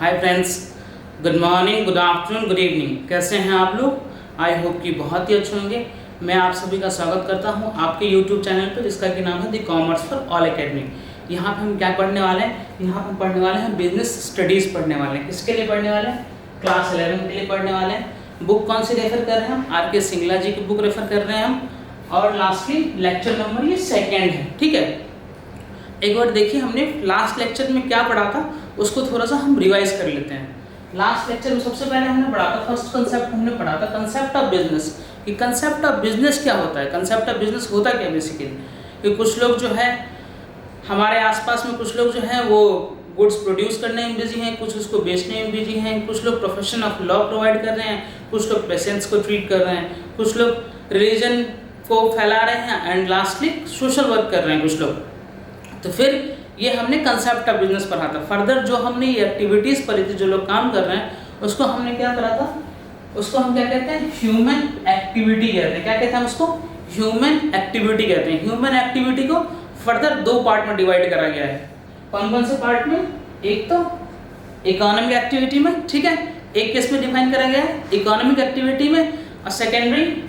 Hi friends, good morning, good afternoon, good evening. कैसे हैं आप लोग? आई होप कि बहुत ही अच्छे होंगे। मैं आप सभी का स्वागत करता हूं आपके यूट्यूब चैनल पर, जिसका कि नाम है the commerce for all academy. यहाँ पे हम क्या पढ़ने वाले हैं? यहाँ पे पढ़ने वाले हैं बिजनेस स्टडीज़ पढ़ने वाले हैं। किसके लिए पढ़ने वाले हैं? क्लास 11 के लिए पढ़ने वाले हैं। बुक कौन सी रेफर कर रहे हैं हम? आर के सिंगला जी की बुक रेफर कर रहे हैं हम। और लास्टली लेक्चर नंबर ये सेकेंड है, ठीक है। एक बार देखिए, हमने लास्ट लेक्चर में क्या पढ़ा था उसको थोड़ा सा हम रिवाइज कर लेते हैं। लास्ट लेक्चर में सबसे पहले हमने पढ़ा था, फर्स्ट कंसेप्ट हमने पढ़ा था कंसेप्ट ऑफ बिजनेस, कि कंसेप्ट ऑफ बिजनेस क्या होता है। कंसेप्ट ऑफ बिजनेस होता क्या बेसिकली, कि कुछ लोग जो है हमारे आसपास में, कुछ लोग जो हैं वो गुड्स प्रोड्यूस करने में बिजी हैं, कुछ उसको बेचने में बिजी हैं, कुछ लोग प्रोफेशन ऑफ लॉ प्रोवाइड कर रहे हैं, कुछ लोग पेशेंट्स को ट्रीट कर रहे हैं, कुछ लोग रिलीजन को फैला रहे हैं, एंड लास्टली सोशल वर्क कर रहे हैं कुछ लोग। तो फिर ये हमने कंसेप्ट ऑफ बिजनेस पढ़ा था। फर्दर जो हमने ये एक्टिविटीज़ पढ़ी थी, जो लोग काम कर रहे हैं उसको हमने क्या करा था, उसको हम क्या कहते हैं? ह्यूमन एक्टिविटी कहते हैं। क्या कहते हैं हम उसको? ह्यूमन एक्टिविटी कहते हैं। ह्यूमन एक्टिविटी को फर्दर दो पार्ट में डिवाइड करा गया है। कौन कौन से पार्ट में? एक तो इकोनॉमिक एक्टिविटी में, ठीक है, एक केस में डिफाइन करा गया है इकोनॉमिक एक्टिविटी में, और सेकेंडरी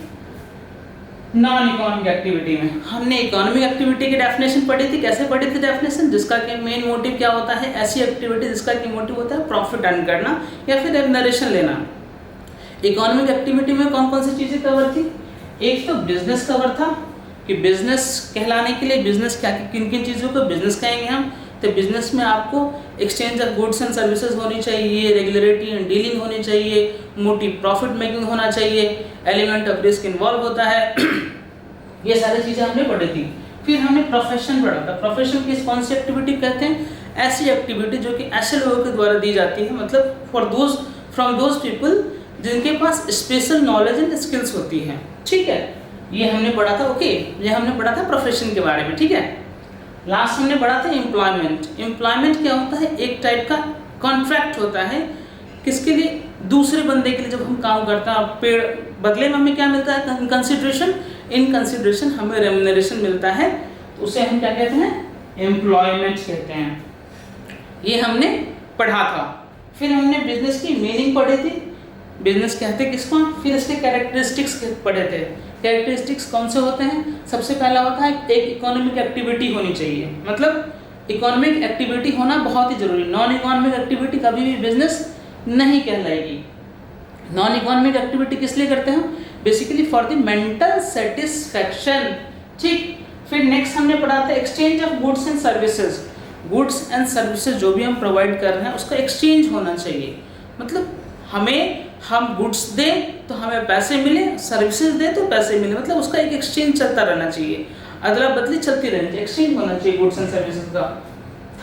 नॉन इकोनॉमिक एक्टिविटी में। हमने इकोनॉमिक एक्टिविटी की डेफिनेशन पढ़ी थी। कैसे पढ़ी थी डेफिनेशन? जिसका कि मेन मोटिव क्या होता है? ऐसी एक्टिविटी जिसका कि मोटिव होता है प्रॉफिट अर्न करना या फिर रेम्युनरेशन लेना। इकोनॉमिक एक्टिविटी में कौन कौन सी चीज़ें कवर थी? एक तो बिजनेस कवर था, कि बिजनेस कहलाने के लिए बिजनेस क्या, किन किन चीज़ों को बिजनेस कहेंगे हम। तो बिजनेस में आपको exchange of goods and services होनी चाहिए, रेगुलेटरी एंड डीलिंग होनी चाहिए, मोटिव प्रॉफिट मेकिंग होना चाहिए, एलिमेंट ऑफ रिस्क इन्वॉल्व होता है। ये सारी चीज़ें हमने पढ़ी थी। फिर हमने प्रोफेशन पढ़ा था। प्रोफेशन किस कौन सी एक्टिविटी कहते हैं? ऐसी एक्टिविटी जो कि ऐसे लोगों के द्वारा दी जाती है, मतलब for those from those people जिनके पास स्पेशल नॉलेज एंड स्किल्स होती हैं, ठीक है। ये हमने पढ़ा था, ओके। ये हमने पढ़ा था प्रोफेशन के बारे में, ठीक है। लास्ट हमने पढ़ा था एम्प्लॉयमेंट। एम्प्लॉयमेंट क्या होता है? एक टाइप का कॉन्ट्रैक्ट होता है। किसके लिए? दूसरे बंदे के लिए जब हम काम करते हैं, पेड़ बदले में हमें क्या मिलता है? कंसिडरेशन। इन कंसिडरेशन हमें रेम्युनरेशन मिलता है, तो उसे हम क्या कहते हैं? एम्प्लॉयमेंट कहते हैं। ये हमने पढ़ा था। फिर हमने बिजनेस की मीनिंग पढ़ी थी, बिजनेस कहते किसको। फिर इसके कैरेक्टरिस्टिक्स पढ़े थे। कैरेक्टरिस्टिक्स कौन से होते हैं? सबसे पहला होता है एक इकोनॉमिक एक्टिविटी होनी चाहिए, मतलब इकोनॉमिक एक्टिविटी होना बहुत ही जरूरी। नॉन इकोनॉमिक एक्टिविटी कभी भी बिजनेस नहीं कहलाएगी। नॉन इकोनॉमिक एक्टिविटी किस लिए करते हैं? Basically for the mental satisfaction, ठीक। फिर नेक्स्ट हमने पढ़ा था exchange of goods and services. Goods and services जो भी हम प्रोवाइड कर रहे हैं उसका एक्सचेंज होना चाहिए, मतलब हम गुड्स दें तो हमें पैसे मिले, सर्विसेज दें तो पैसे मिले, मतलब उसका एक एक्सचेंज चलता रहना चाहिए, अदला बदली चलती रहनी चाहिए, एक्सचेंज होना चाहिए गुड्स एंड सर्विसेज का।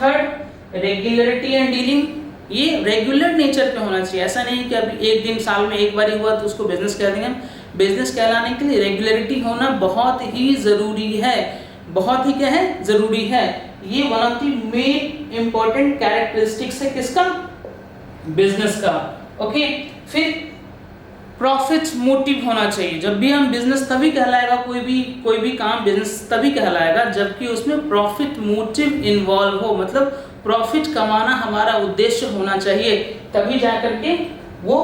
Third, regularity and dealing. ये रेगुलर नेचर पे होना चाहिए। ऐसा नहीं कि अभी एक दिन साल में एक बार ही हुआ तो उसको बिजनेस कह देंगे। बिजनेस कहलाने के लिए रेगुलरिटी होना बहुत ही ज़रूरी है। बहुत ही क्या है? ज़रूरी है। ये one of the main important characteristics है किसका? बिजनेस का, ओके। फिर प्रॉफिट मोटिव होना चाहिए। जब भी हम बिजनेस तभी कहलाएगा, कोई भी काम बिजनेस तभी कहलाएगा जबकि उसमें प्रॉफिट मोटिव इन्वॉल्व हो, मतलब प्रॉफिट कमाना हमारा उद्देश्य होना चाहिए, तभी जाकर के वो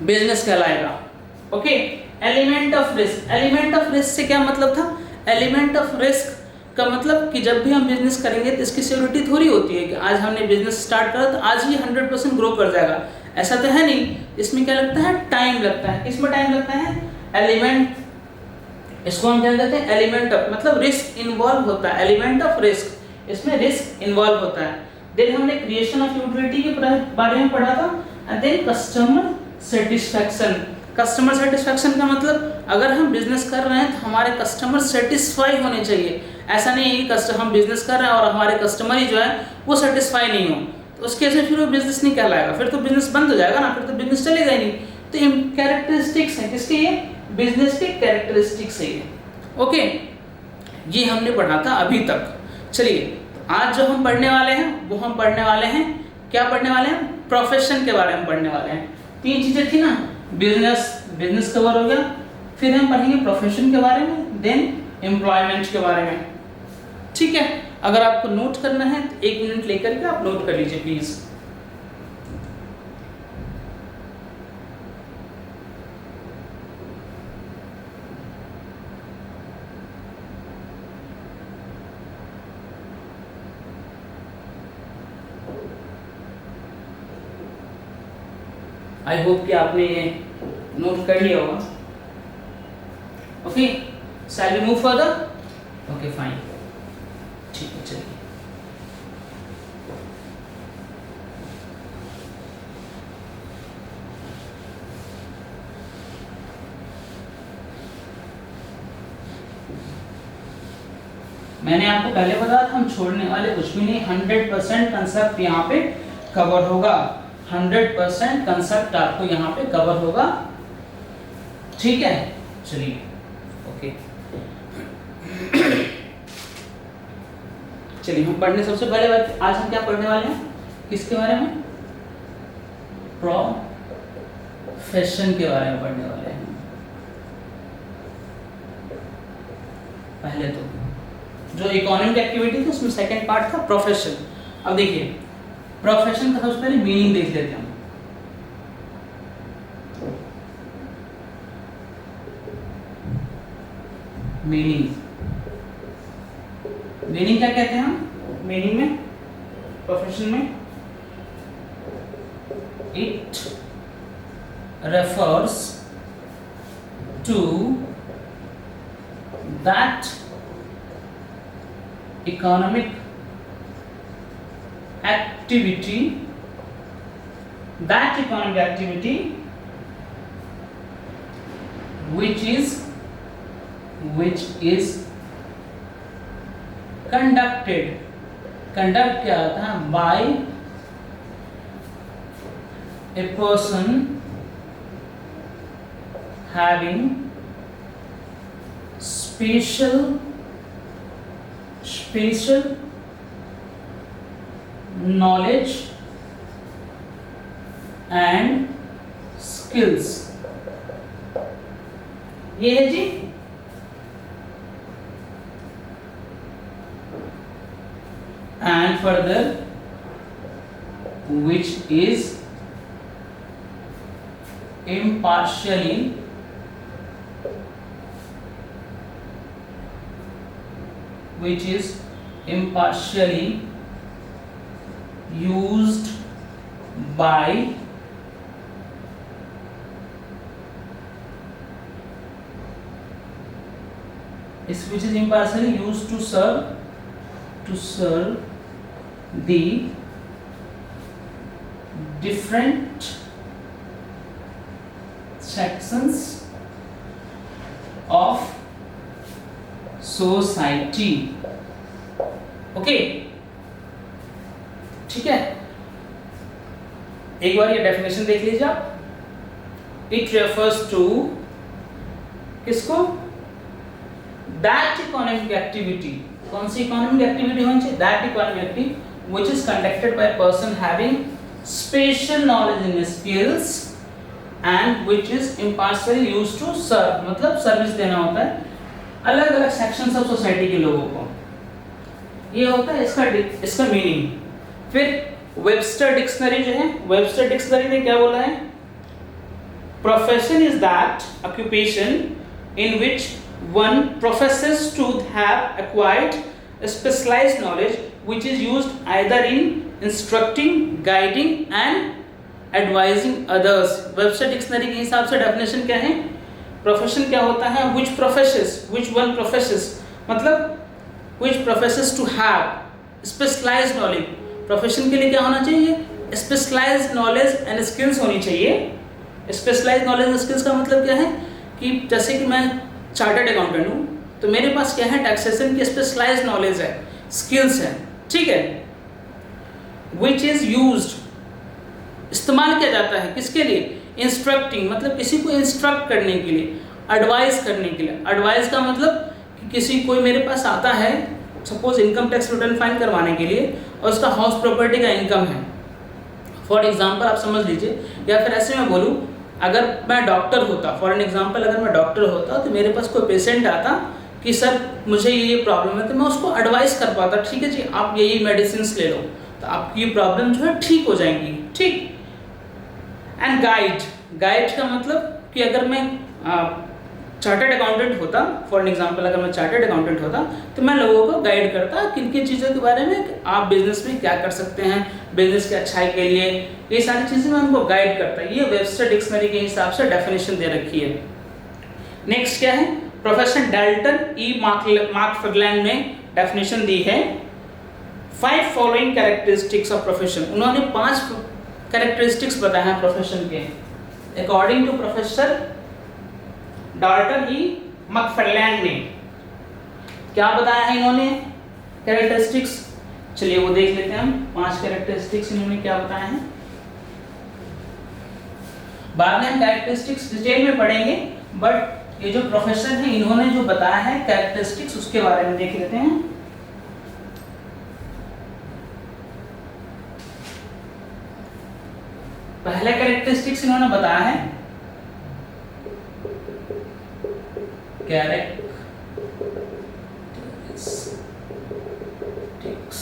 बिजनेस कहलाएगा, okay. Element of risk. Element of risk से क्या मतलब था? एलिमेंट ऑफ रिस्क का मतलब कि जब भी हम बिजनेस करेंगे तो इसकी सिक्योरिटी थोड़ी होती है कि आज हमने बिजनेस स्टार्ट करा तो आज ही 100% ग्रो कर जाएगा, ऐसा तो है नहीं। इसमें क्या लगता है? टाइम लगता है। किसमें टाइम लगता है? एलिमेंट, इसको हम क्या कहते हैं? एलिमेंट ऑफ, मतलब रिस्क इन्वॉल्व होता है। एलिमेंट ऑफ रिस्क, इसमें रिस्क इन्वॉल्व होता है। देन हमने क्रिएशन ऑफ यूटिलिटी के बारे में पढ़ा था, and then customer satisfaction. Customer satisfaction का मतलब अगर हम बिजनेस कर रहे हैं तो हमारे कस्टमर सेटिस्फाई होने चाहिए। ऐसा नहीं है कि हम बिजनेस कर रहे हैं और हमारे कस्टमर ही जो है वो सेटिस्फाई नहीं हो, तो उसके से फिर वो बिजनेस नहीं कहलाएगा, फिर तो बिजनेस बंद हो जाएगा ना, फिर तो बिजनेस चलेगा ही नहीं। तो ये कैरेक्टरिस्टिक्स है किसके? ये बिजनेस के कैरेक्टरिस्टिक्स है ये, ओके। ये हमने पढ़ा था अभी तक। चलिए, तो आज जो हम पढ़ने वाले हैं वो हम पढ़ने वाले हैं, क्या पढ़ने वाले हैं? प्रोफेशन के बारे में पढ़ने वाले हैं। तीन चीज़ें थी ना, बिजनेस कवर हो गया, फिर हम पढ़ेंगे प्रोफेशन के बारे में, देन एम्प्लॉयमेंट के बारे में, ठीक है। अगर आपको नोट करना है तो 1 मिनट लेकर के आप नोट कर लीजिए प्लीज़। आई होप कि आपने ये नोट कर लिया होगा। Okay, shall we move further? Okay fine, ठीक है चलिए। मैंने आपको पहले बताया था हम छोड़ने वाले कुछ भी नहीं, 100% कंसेप्ट यहाँ पे कवर होगा, 100% कंसेप्ट आपको यहाँ पे कवर होगा, ठीक है चलिए। ओके चलिए हम पढ़ने, सबसे पहले बात आज हम क्या पढ़ने वाले हैं, किसके बारे में? प्रोफेशन के बारे में पढ़ने वाले हैं। पहले तो जो इकोनॉमिक एक्टिविटी थी उसमें सेकंड पार्ट था प्रोफेशन। अब देखिए प्रोफेशन का सबसे पहले मीनिंग देख लेते हैं। मीनिंग क्या कहते हैं हम मीनिंग में, प्रोफेशन में? It refers to that economic activity which is conducted क्या होता है? by a person having special knowledge and skills। ये है जी। and further which is impartially used by which is impartially used to serve the different sections of society। Okay ठीक है, एक बार ये डेफिनेशन देख लीजिए आप। इट रेफर्स टू किसको? That economic activity. कौन सी इकोनॉमिक एक्टिविटी होनी चाहिए? That economic activity which is conducted by person having special knowledge in skills and which is impartially used to serve, मतलब सर्विस देना होता है अलग अलग सेक्शंस ऑफ सोसाइटी के लोगों को। ये होता है इसका मीनिंग। फिर वेबस्टर डिक्शनरी जो है, वेबस्टर डिक्शनरी ने क्या बोला है? Profession is that occupation in which one professes to have acquired specialized knowledge which is used either in instructing, guiding and advising others. Webster dictionary के हिसाब से डेफिनेशन क्या है? प्रोफेशन क्या होता है? which one professes मतलब which professes to have specialized knowledge। Profession के लिए क्या होना चाहिए? स्पेशलाइज्ड नॉलेज एंड स्किल्स होनी चाहिए। स्पेशलाइज्ड नॉलेज एंड स्किल्स का मतलब क्या है कि जैसे कि मैं चार्टर्ड अकाउंटेंट हूँ तो मेरे पास क्या है? टैक्सेशन की स्पेशलाइज्ड नॉलेज है, स्किल्स है, ठीक है। which is used इस्तेमाल किया जाता है किसके लिए? इंस्ट्रक्टिंग मतलब किसी को इंस्ट्रक्ट करने के लिए, एडवाइस करने के लिए। एडवाइस का मतलब कि किसी कोई मेरे पास आता है, suppose income tax return file करवाने के लिए, और उसका हाउस प्रॉपर्टी का इनकम है फॉर एग्जांपल, आप समझ लीजिए। या फिर ऐसे मैं बोलूँ, अगर मैं डॉक्टर होता, फॉर एन एग्जांपल अगर मैं डॉक्टर होता तो मेरे पास कोई पेशेंट आता कि सर मुझे ये प्रॉब्लम है, तो मैं उसको एडवाइस कर पाता, ठीक है जी आप ये मेडिसिन ले लो तो आपकी ये प्रॉब्लम जो है ठीक हो जाएंगी, ठीक। एंड गाइड का मतलब कि अगर मैं चार्टर्ड अकाउंटेंट होता, फॉर एन एग्जांपल अगर मैं चार्टर्ड अकाउंटेंट होता तो मैं लोगों को गाइड करता किन किन चीज़ों के बारे में, आप बिजनेस में क्या कर सकते हैं, बिजनेस की अच्छाई के लिए, ये सारी चीज़ें मैं उनको गाइड करता। ये वेबस्टर डिक्शनरी के हिसाब से डेफिनेशन दे रखी है। नेक्स्ट क्या है, प्रोफेसर डाल्टन ई मैकफार्लैंड ने डेफिनेशन दी है 5 फॉलोइंग कैरेक्टरिस्टिक्स ऑफ प्रोफेशन। उन्होंने 5 कैरेक्टरिस्टिक्स बताए हैं प्रोफेशन के। अकॉर्डिंग टू प्रोफेसर डाल्टन ई मैकफार्लैंड ने क्या बताया है इन्होंने कैरेक्टरिस्टिक्स, चलिए वो देख लेते हैं हम। 5 कैरेक्टरिस्टिक्स इन्होंने क्या बताया है, बाद में हम कैरेक्टरिस्टिक्स डिटेल में पढ़ेंगे, बट ये जो प्रोफेसर है इन्होंने जो बताया है कैरेक्टरिस्टिक्स उसके बारे में देख लेते हैं। पहला कैरेक्टरिस्टिक्स इन्होंने बताया है कैरेक्टरिस्टिक्स,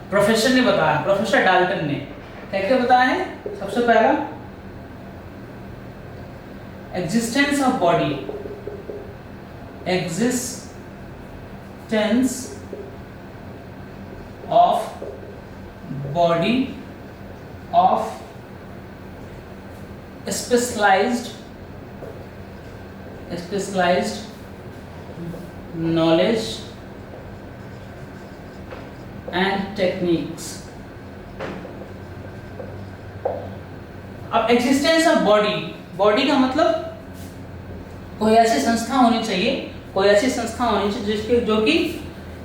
प्रोफेसर ने बताया, प्रोफेसर डाल्टन ने क्या क्या बताया है। सबसे पहला existence of body, existence of body of specialized knowledge and techniques। अब एग्जिस्टेंस ऑफ बॉडी, बॉडी का मतलब कोई ऐसी संस्था होनी चाहिए, कोई ऐसी संस्था होनी चाहिए जिसके जो कि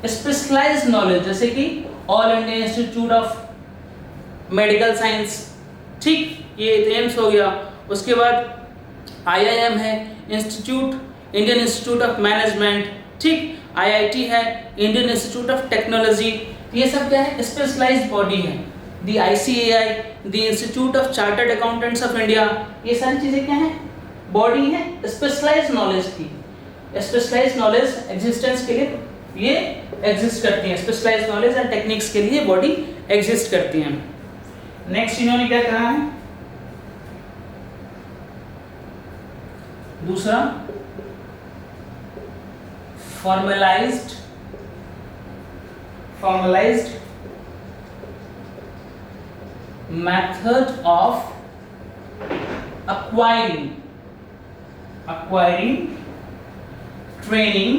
स्पेशलाइज्ड नॉलेज, जैसे कि all India institute of medical science, ठीक, ये एम्स हो गया। उसके बाद IIM है, इंडियन इंस्टीट्यूट ऑफ मैनेजमेंट, ठीक, IIT है, इंडियन इंस्टीट्यूट ऑफ टेक्नोलॉजी। ये सब क्या है, स्पेशलाइज्ड बॉडी है। दी ICAI, the institute of chartered accountants of India, ये सारी चीजें क्या है, बॉडी है स्पेशलाइज्ड नॉलेज की। स्पेशलाइज्ड नॉलेज एग्जिस्टेंस के लिए ये एग्जिस्ट करती है, स्पेशलाइज्ड नॉलेज एंड टेक्निक्स के लिए बॉडी एग्जिस्ट करती है। नेक्स्ट इन्होंने क्या कहा है, दूसरा formalized method of acquiring training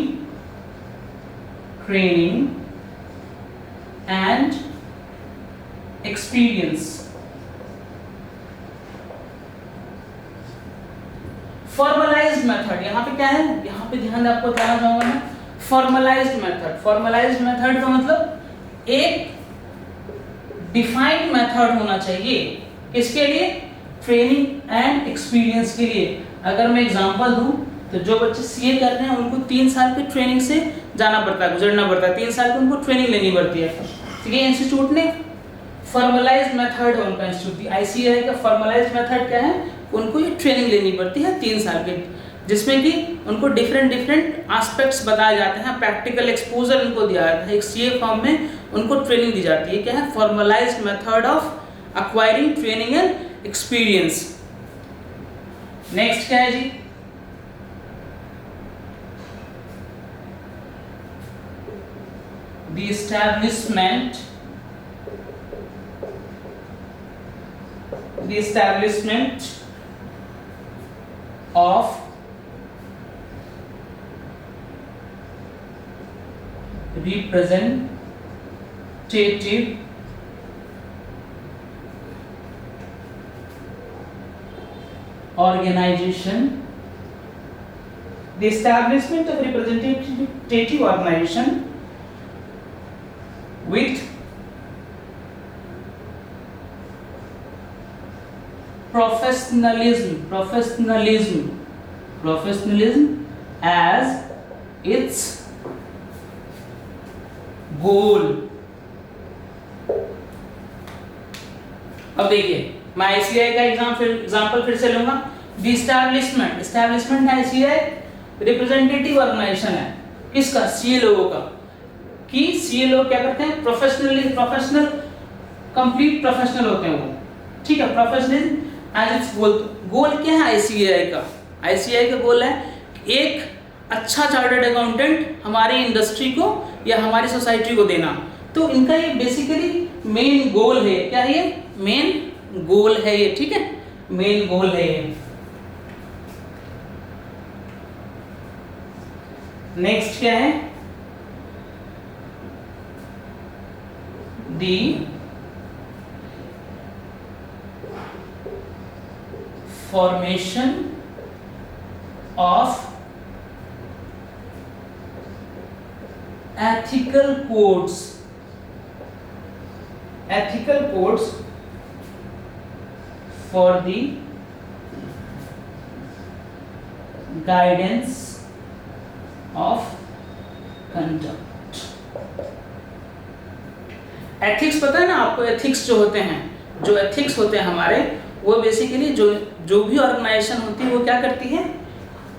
and experience। Formalised method, यहाँ पे क्या है, यहाँ पे ध्यान आपको बताना चाहूंगा मैं, फॉर्मलाइज्ड मेथड। फॉर्मलाइज्ड मेथड का मतलब एक डिफाइंड मेथड होना चाहिए, किसके लिए, ट्रेनिंग एंड एक्सपीरियंस के लिए। अगर मैं एग्जांपल दूं तो जो बच्चे CA कर रहे हैं उनको 3 साल की ट्रेनिंग से जाना पड़ता है, गुजरना पड़ता है, 3 साल की उनको ट्रेनिंग लेनी पड़ती है। ठीक है, इंस्टीट्यूट ने फॉर्मलाइज्ड मेथड है उनका, इंस्टीट्यूट ICAI का फॉर्मलाइज्ड मेथड क्या है, उनको ये ट्रेनिंग लेनी पड़ती है 3 साल की, जिसमें कि उनको डिफरेंट एस्पेक्ट्स बताए जाते हैं, प्रैक्टिकल एक्सपोजर उनको दिया जाता है, एक CA फॉर्म में उनको ट्रेनिंग दी जाती है। क्या है, formalised method of acquiring training and experience. Next क्या है जी, the establishment of representative organization, the establishment of representative organization with professionalism as its goal। अब देखिए मैं ICAI का एग्जांपल फिर से लूंगा। द एस्टैब्लिशमेंट है ICAI रिप्रेजेंटेटिव ऑर्गेनाइजेशन है, किसका, CA लोगों का, कि CA लोग क्या करते हैं, प्रोफेशनल कंप्लीट प्रोफेशनल होते हैं वो, ठीक है। प्रोफेशनलिज्म एज इट्स गोल, गोल क्या है ICAI का, ICAI का गोल है एक अच्छा चार्टर्ड अकाउंटेंट हमारी इंडस्ट्री को या हमारी सोसाइटी को देना। तो इनका ये बेसिकली मेन गोल है। क्या है ये? मेन गोल है ये, ठीक है, मेन गोल है ये। नेक्स्ट क्या है? दी formation of ethical codes for the guidance of conduct। Ethics पता है ना आपको? एथिक्स जो होते हैं, जो एथिक्स होते हैं हमारे, वो बेसिकली जो भी ऑर्गेनाइजेशन होती है वो क्या करती है?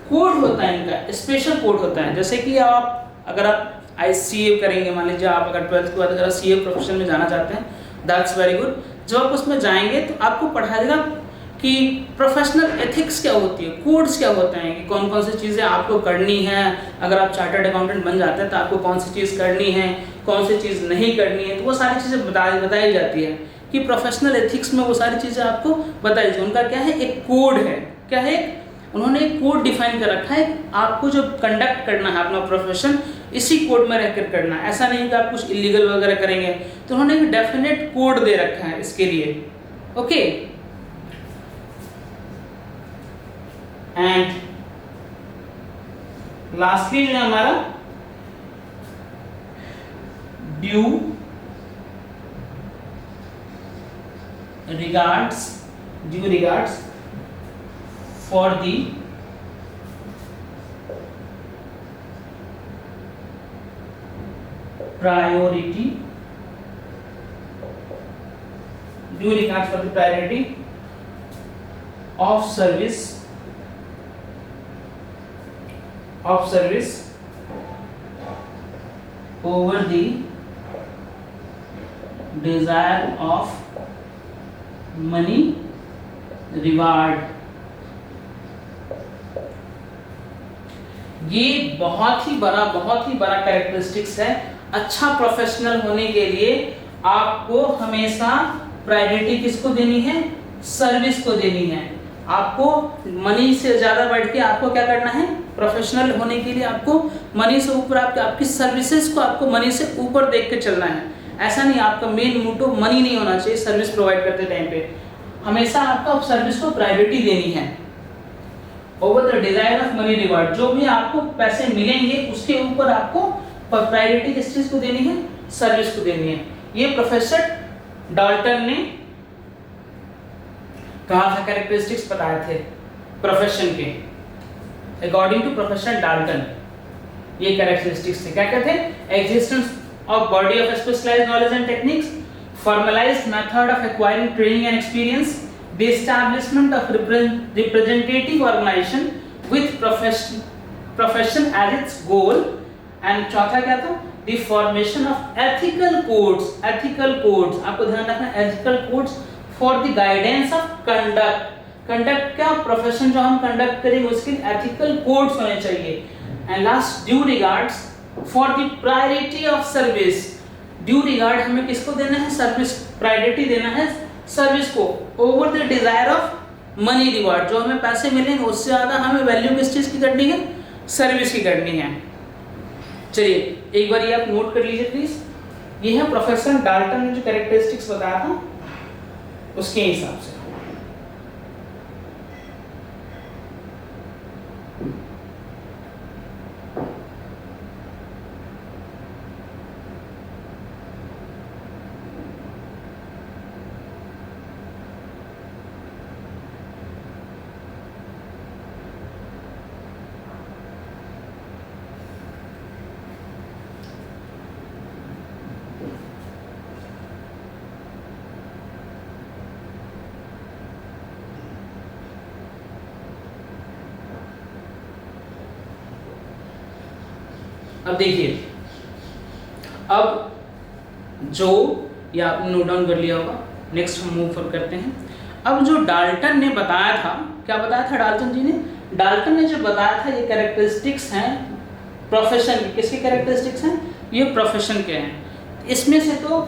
कोड होता है इनका, स्पेशल कोड होता है। जैसे कि अगर आप ICA करेंगे, मान लीजिए आप अगर 12th के बाद अगर CA प्रोफेशन में जाना चाहते हैं, दैट्स वेरी गुड। जब आप उसमें जाएंगे तो आपको पढ़ाया जाएगा कि प्रोफेशनल एथिक्स क्या होती है, कोड्स क्या होते हैं, कि कौन कौन सी चीज़ें आपको करनी है। अगर आप चार्टर्ड अकाउंटेंट बन जाते हैं तो आपको कौन सी चीज़ करनी है, कौन सी चीज़ नहीं करनी है, तो वो सारी चीज़ें बताई जाती है कि प्रोफेशनल एथिक्स में वो सारी चीज़ें आपको बताई जाती है। उनका क्या है? एक कोड है। क्या है? उन्होंने एक कोड डिफाइन कर रखा है, आपको जो कंडक्ट करना है अपना प्रोफेशन इसी कोड में रहकर करना है। ऐसा नहीं कि आप कुछ इलीगल वगैरह करेंगे, तो उन्होंने एक डेफिनेट कोड दे रखा है इसके लिए। ओके, एंड लास्टली जो है हमारा due regards for the priority of service over the desire of money reward। ये बहुत ही बड़ा कैरेक्टरिस्टिक्स है। अच्छा प्रोफेशनल होने के लिए आपको हमेशा प्रायोरिटी किसको देनी है? सर्विस को देनी है। आपको मनी से ज़्यादा बढ़ के आपको क्या करना है? प्रोफेशनल होने के लिए आपको मनी से ऊपर आपकी सर्विसेज को आपको मनी से ऊपर देख के चलना है। ऐसा नहीं, आपका मेन मोटो मनी नहीं होना चाहिए। सर्विस प्रोवाइड करते टाइम पे हमेशा आपको सर्विस को प्रायोरिटी देनी है। Over the desire of money reward, जो भी आपको पैसे मिलेंगे उसके ऊपर आपको प्रायोरिटी किस चीज को देनी है? सर्विस को देनी है। ये प्रोफेसर डाल्टन ने कहा था, कैरेक्टरिस्टिक्स बताए थे प्रोफेशन के। अकॉर्डिंग टू प्रोफेसर डाल्टन ये कैरेक्टरिस्टिक्स थे। क्या कहते हैं? Existence of body of specialized knowledge and techniques, formalized method of acquiring training and experience, the establishment of representative organization with profession as its goal, and चौथा क्या था? the formation of ethical codes आपको ध्यान रखना, ethical codes for the guidance of conduct क्या? Profession जो हम conduct करेंगे उसके ethical codes होने चाहिए। and last due regards for the priority of service, due regard हमें किसको देना है? सर्विस, प्रायोरिटी देना है सर्विस को। Over the desire of money reward, जो हमें पैसे मिलेंगे उससे ज़्यादा हमें वैल्यू किस चीज़ की करनी है? सर्विस की करनी है। चलिए एक बार ये आप नोट कर लीजिए प्लीज। ये है प्रोफेसर डाल्टन ने जो कैरेक्टरिस्टिक्स बताया था उसके हिसाब से। अब देखिए, अब जो ये आपने नोट डाउन कर लिया होगा, नेक्स्ट हम मूव फॉर करते हैं। अब जो डाल्टन ने बताया था, क्या बताया था डाल्टन जी ने? डाल्टन ने जो बताया था ये कैरेक्टरिस्टिक्स हैं प्रोफेशन की। किसकी कैरेक्टरिस्टिक्स हैं? ये प्रोफेशन के हैं। इसमें से तो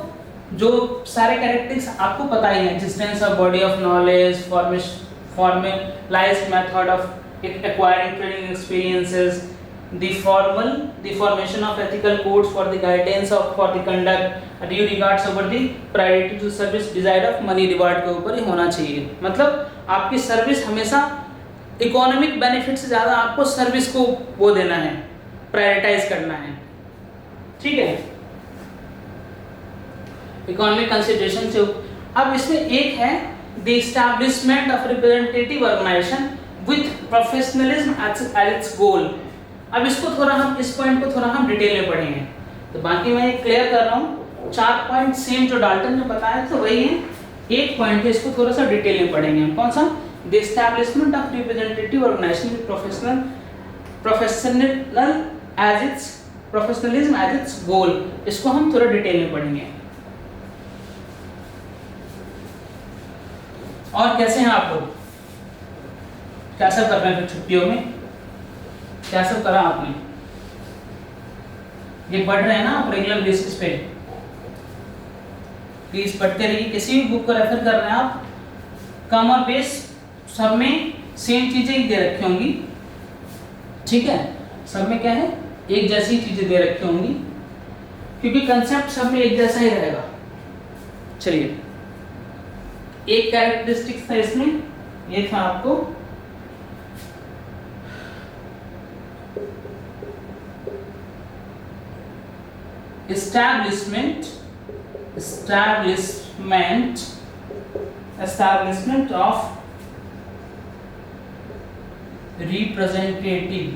जो सारे कैरेक्टरिस्टिक्स आपको पता ही है, existence of body of knowledge, formalized method of acquiring training experiences, the formation of ethical codes for the guidance of for the conduct, due regards over the priority to service, desire of money reward के ऊपर ही होना चाहिए। मतलब आपकी service हमेशा economic benefit से ज़्यादा आपको सर्विस को वो देना है, प्रायोरिटाइज करना है, ठीक है, इकोनॉमिक कंसिडरेशन से। अब इसमें एक है the establishment of representative organisation with professionalism as its goal. अब इसको थोड़ा हम इस पॉइंट को थोड़ा हम डिटेल में पढ़ेंगे, तो बाकी मैं क्लियर कर रहा हूँ। 4 पॉइंट सेम जो डाल्टन ने बताया तो वही है, एक पॉइंट है इसको थोड़ा सा डिटेल में पढ़ेंगे हम। कौन सा? The establishment of representative organisation with professionalism as its goal, इसको हम थोड़ा डिटेल में पढ़ेंगे। और कैसे हैं आप लोग? क्या सब कर रहे हैं छुट्टियों में? क्या सब करा आपने? ये पढ़ रहे हैं ना आप रेगुलर बेसिस पे? प्लीज पढ़ते रहिए। किसी भी बुक को रेफर कर रहे हैं आप, कम और बेस सब में सेम चीजें ही दे रखी होंगी, ठीक है, सब में क्या है, एक जैसी चीजें दे रखी होंगी, क्योंकि कंसेप्ट सब में एक जैसा ही रहेगा। चलिए, एक कैरेक्टरिस्टिक्स था इसमें, ये था आपको establishment of representative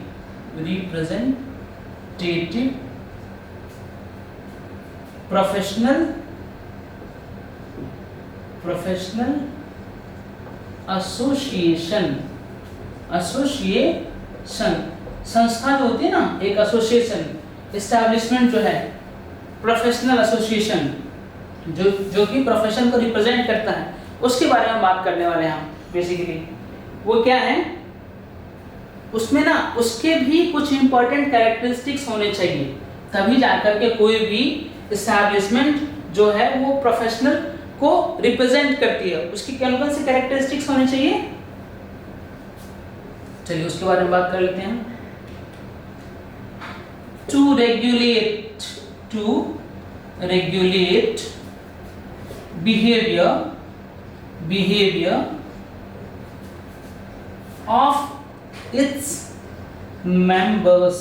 professional association। संस्था जो होती है ना, एक एसोसिएशन, एस्टैब्लिशमेंट जो है प्रोफेशनल एसोसिएशन, जो कि प्रोफेशन को रिप्रेजेंट करता है, उसके बारे में बात करने वाले हैं हम। बेसिकली वो क्या है, उसमें ना उसके भी कुछ इंपॉर्टेंट कैरेक्टरिस्टिक्स होने चाहिए, तभी जाकर के कोई भी एस्टैब्लिशमेंट जो है वो प्रोफेशनल को रिप्रेजेंट करती है। उसकी कौन से कैरेक्टरिस्टिक्स होने चाहिए? चलिए उसके बारे में बात कर लेते हैं। To regulate behavior of its members।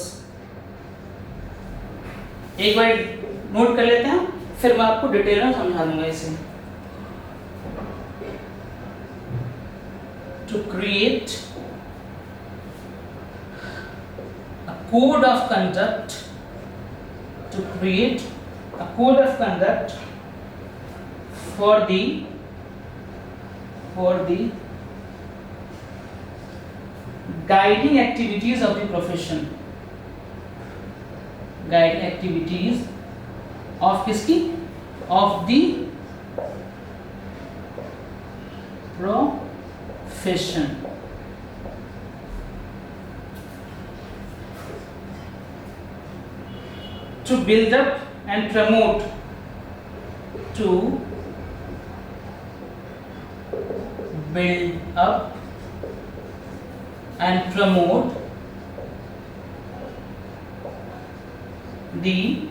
एक बार नोट कर लेते हैं, फिर मैं आपको डिटेल में समझा दूंगा इसे। To create a code of conduct, for the guiding activities of the profession, guiding activities of किसकी? of the profession। To build up and promote, to build up and promote the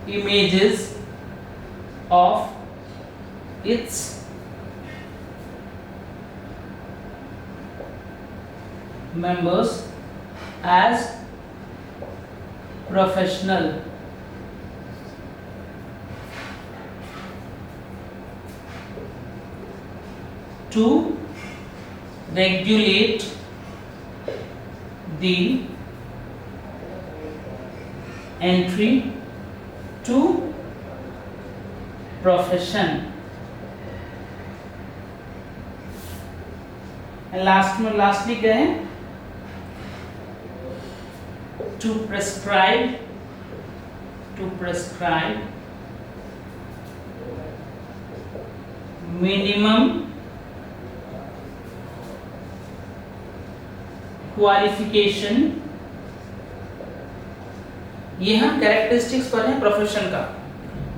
images of its members as professional। To regulate the entry to profession। Lastly क्या है? To prescribe minimum qualification, ये हम characteristics पढ़ रहे हैं profession का,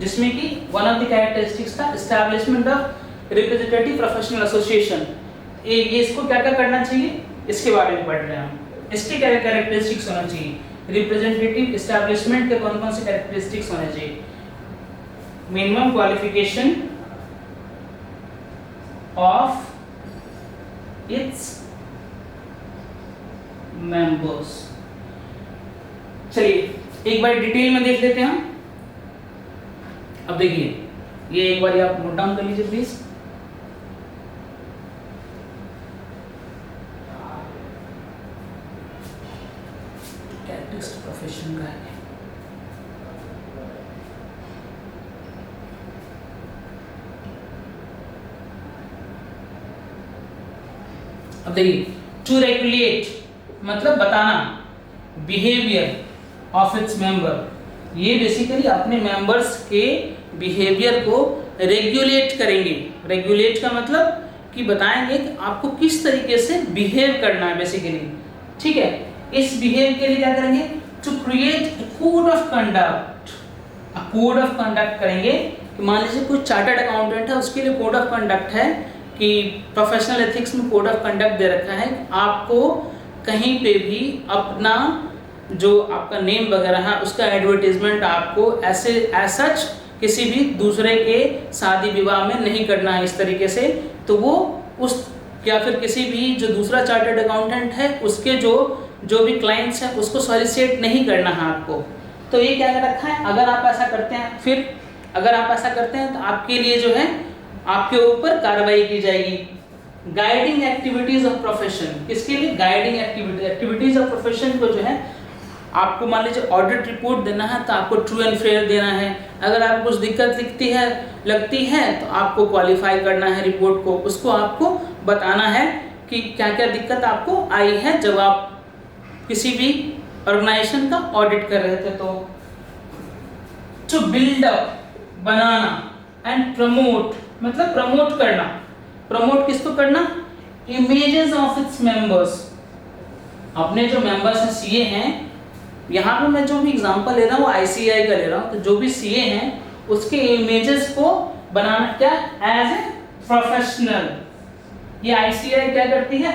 जिसमें कि वन ऑफ द कैरेक्टरिस्टिक्स था establishment of representative professional association. ये इसको क्या क्या करना चाहिए, इसके बारे में पढ़ रहे हैं हम। इसके क्या कैरेक्टरिस्टिक्स होना चाहिए, रिप्रेजेंटेटिव एस्टैब्लिशमेंट के कौन कौन से कैरेक्टरिस्टिक्स होने चाहिए। Minimum qualification of its members. चलिए एक बार डिटेल में देख लेते हैं हम। अब देखिए, ये एक बार आप नोट डाउन कर लीजिए प्लीज। कैरेक्टरिस्टिक प्रोफेशन का है। अब देखिए, टू रेगुलेट मतलब बताना, बिहेवियर ऑफ इट्स मेंबर, ये बेसिकली अपने मेंबर्स के बिहेवियर को रेगुलेट करेंगे। रेगुलेट का मतलब कि बताएंगे कि आपको किस तरीके से बिहेव करना है बेसिकली, ठीक है। इस बिहेव के लिए क्या करेंगे, to create a code of conduct. A code of conduct करेंगे कि मान लीजिए कोई चार्टर्ड अकाउंटेंट है, उसके लिए कोड ऑफ कंडक्ट है कि प्रोफेशनल एथिक्स में कोड ऑफ कंडक्ट दे रखा है, आपको कहीं पे भी अपना जो आपका नेम वगैरह है उसका एडवर्टीजमेंट आपको ऐसे सच किसी भी दूसरे के शादी विवाह में नहीं करना है इस तरीके से। तो वो उस या फिर किसी भी जो दूसरा चार्टर्ड अकाउंटेंट है उसके जो भी क्लाइंट्स हैं उसको सॉलिसिट नहीं करना है आपको। तो ये क्या कर रखा है, अगर आप ऐसा करते हैं, फिर अगर आप ऐसा करते हैं तो आपके लिए जो है आपके ऊपर कार्रवाई की जाएगी। गाइडिंग एक्टिविटीज ऑफ प्रोफेशन, किसके लिए, गाइडिंग एक्टिविटीज ऑफ प्रोफेशन को जो है आपको मान लीजिए ऑडिट रिपोर्ट देना है तो आपको ट्रू एंड फेयर देना है। अगर आपको कुछ दिक्कत लगती है तो आपको क्वालिफाई करना है रिपोर्ट को, उसको आपको बताना है कि क्या क्या दिक्कत आपको आई है जब आप किसी भी ऑर्गेनाइजेशन का ऑडिट कर रहे थे। तो build up banana and promote मतलब प्रमोट करना। प्रमोट किसको करना, इमेजेस ऑफ इट्स मेंबर्स, अपने जो मेंबर्स हैं सीए हैं, यहाँ पे मैं जो भी एग्जांपल ले रहा हूँ वो आईसीआई का ले रहा हूँ, तो जो भी सीए हैं उसके इमेजेस को बनाना क्या, एज ए प्रोफेशनल। ये आईसीआई क्या करती है,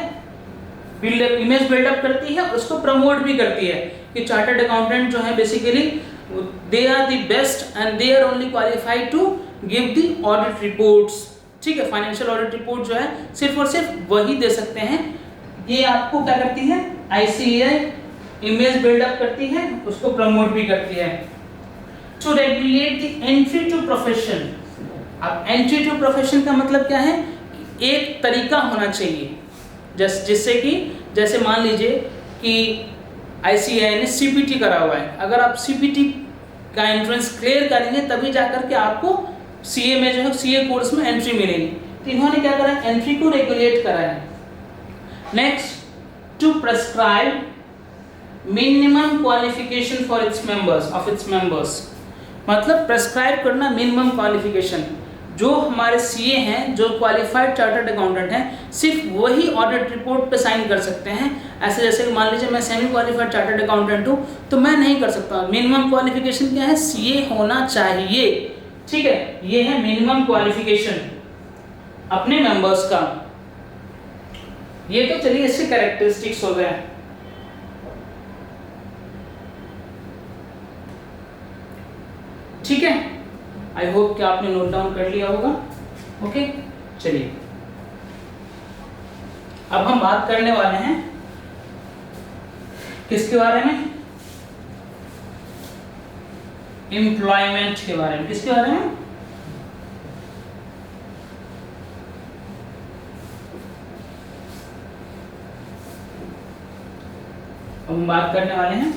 इमेज बिल्डअप करती है, उसको प्रमोट भी करती है कि चार्टर्ड अकाउंटेंट जो है basically they are the best and they are only qualified to give the audit reports, ठीक है। फाइनेंशियल ऑडिट रिपोर्ट जो है सिर्फ और सिर्फ वही दे सकते हैं। ये आपको क्या करती है, आईसीआई इमेज बिल्डअप करती है, उसको प्रमोट भी करती है। To regulate the entry to profession. अब एंट्री टू प्रोफेशन का मतलब क्या है, एक तरीका होना चाहिए जिससे कि जैसे मान लीजिए कि आईसीआई ने सीपीटी करा हुआ है, अगर आप सीपीटी का एंट्रेंस क्लियर करेंगे तभी जाकर के आपको सीए में जो है सीए कोर्स में एंट्री मिलेगी। तो इन्होंने क्या करा, एंट्री को रेगुलेट करा है। Next, to prescribe minimum qualification for its members of its members, मतलब प्रेस्क्राइब करना मिनिमम क्वालिफिकेशन। जो हमारे सीए हैं, जो क्वालिफाइड चार्टर्ड अकाउंटेंट हैं, सिर्फ वही ऑडिट रिपोर्ट पे साइन कर सकते हैं। ऐसे जैसे कि मान लीजिए मैं सेमी क्वालिफाइड चार्टर्ड अकाउंटेंट हूँ तो मैं नहीं कर सकता। मिनिमम क्वालिफिकेशन क्या है, सीए होना चाहिए, ठीक है। ये है मिनिमम क्वालिफिकेशन अपने मेंबर्स का। ये तो चलिए इसके कैरेक्टरिस्टिक्स हो गए। ठीक है, आई होप कि आपने नोट डाउन कर लिया होगा। ओके, चलिए अब हम बात करने वाले हैं किसके बारे में, एम्प्लॉयमेंट के बारे में। किसके बारे में, अब हम बात करने वाले हैं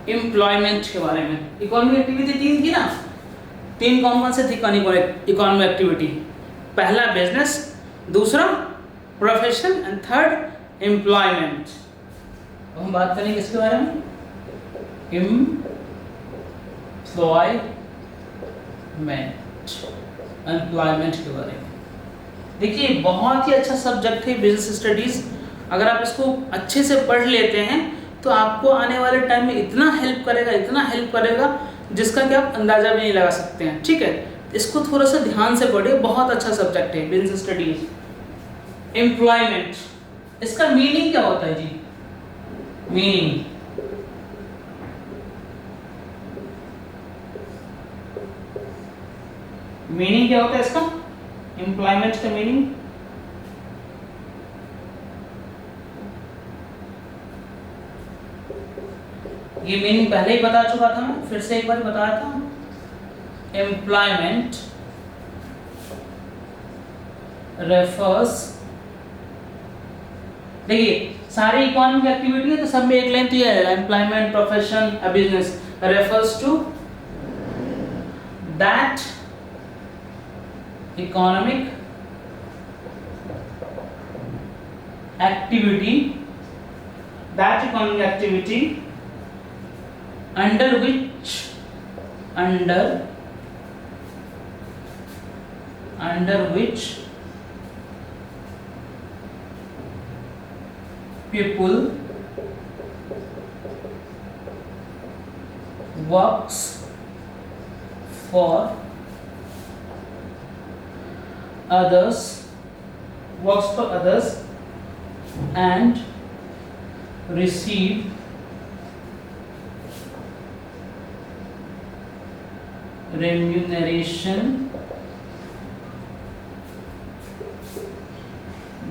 एम्प्लॉयमेंट के बारे में। इकोनॉमिक एक्टिविटी तीन थी ना, तीन कौन कौन से थी इकोनॉमिक एक्टिविटी, पहला बिजनेस, दूसरा प्रोफेशन एंड थर्ड एम्प्लॉयमेंट। अब हम बात करेंगे किसके बारे में, एम्प्लॉयमेंट के बारे में। देखिए बहुत ही अच्छा सब्जेक्ट है बिजनेस स्टडीज, अगर आप इसको अच्छे से पढ़ लेते हैं तो आपको आने वाले टाइम में इतना हेल्प करेगा जिसका कि आप अंदाज़ा भी नहीं लगा सकते हैं। ठीक है, इसको थोड़ा सा ध्यान से पढ़िए, बहुत अच्छा सब्जेक्ट है बिजनेस स्टडीज। एम्प्लॉयमेंट, इसका मीनिंग क्या होता है जी? मीनिंग क्या होता है इसका? एम्प्लॉयमेंट का मीनिंग ये मीनिंग पहले ही बता चुका था मैं, फिर से एक बार बताता हूं। एम्प्लॉयमेंट रेफर्स, देखिए सारी इकोनॉमिक एक्टिविटी है तो सब में एक लाइन तो ये है, employment, profession, a business, refers to that economic activity under which people works for others and receive remuneration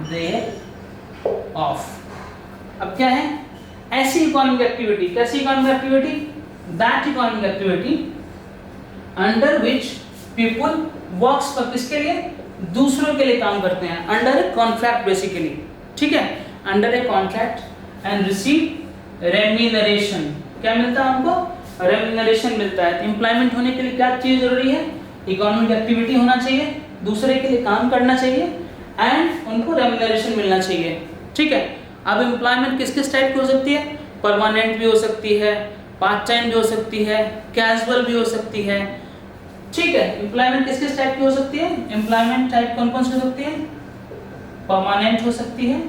thereof। अब क्या है? ऐसी इकोनॉमिक एक्टिविटी, कैसी economic activity? That economic activity under which people works for, किसके लिए? दूसरों के लिए काम करते हैं, अंडर ए कॉन्ट्रैक्ट बेसिकली। ठीक है, under a contract and receive remuneration. क्या मिलता है हमको? रेम्यूनरेशन मिलता है। एम्प्लॉयमेंट होने के लिए क्या चीज जरूरी है? इकोनॉमिक एक्टिविटी होना चाहिए, दूसरे के लिए काम करना चाहिए एंड उनको रेम्यूनरेशन मिलना चाहिए। ठीक है, अब एम्प्लॉयमेंट किस किस टाइप की हो सकती है? परमानेंट भी हो सकती है, पार्ट टाइम भी हो सकती है, कैजुअल भी हो सकती है। ठीक है, एम्प्लॉयमेंट किस किस टाइप की हो सकती है? एम्प्लॉयमेंट टाइप कौन कौन सी हो सकती है? परमानेंट हो सकती है,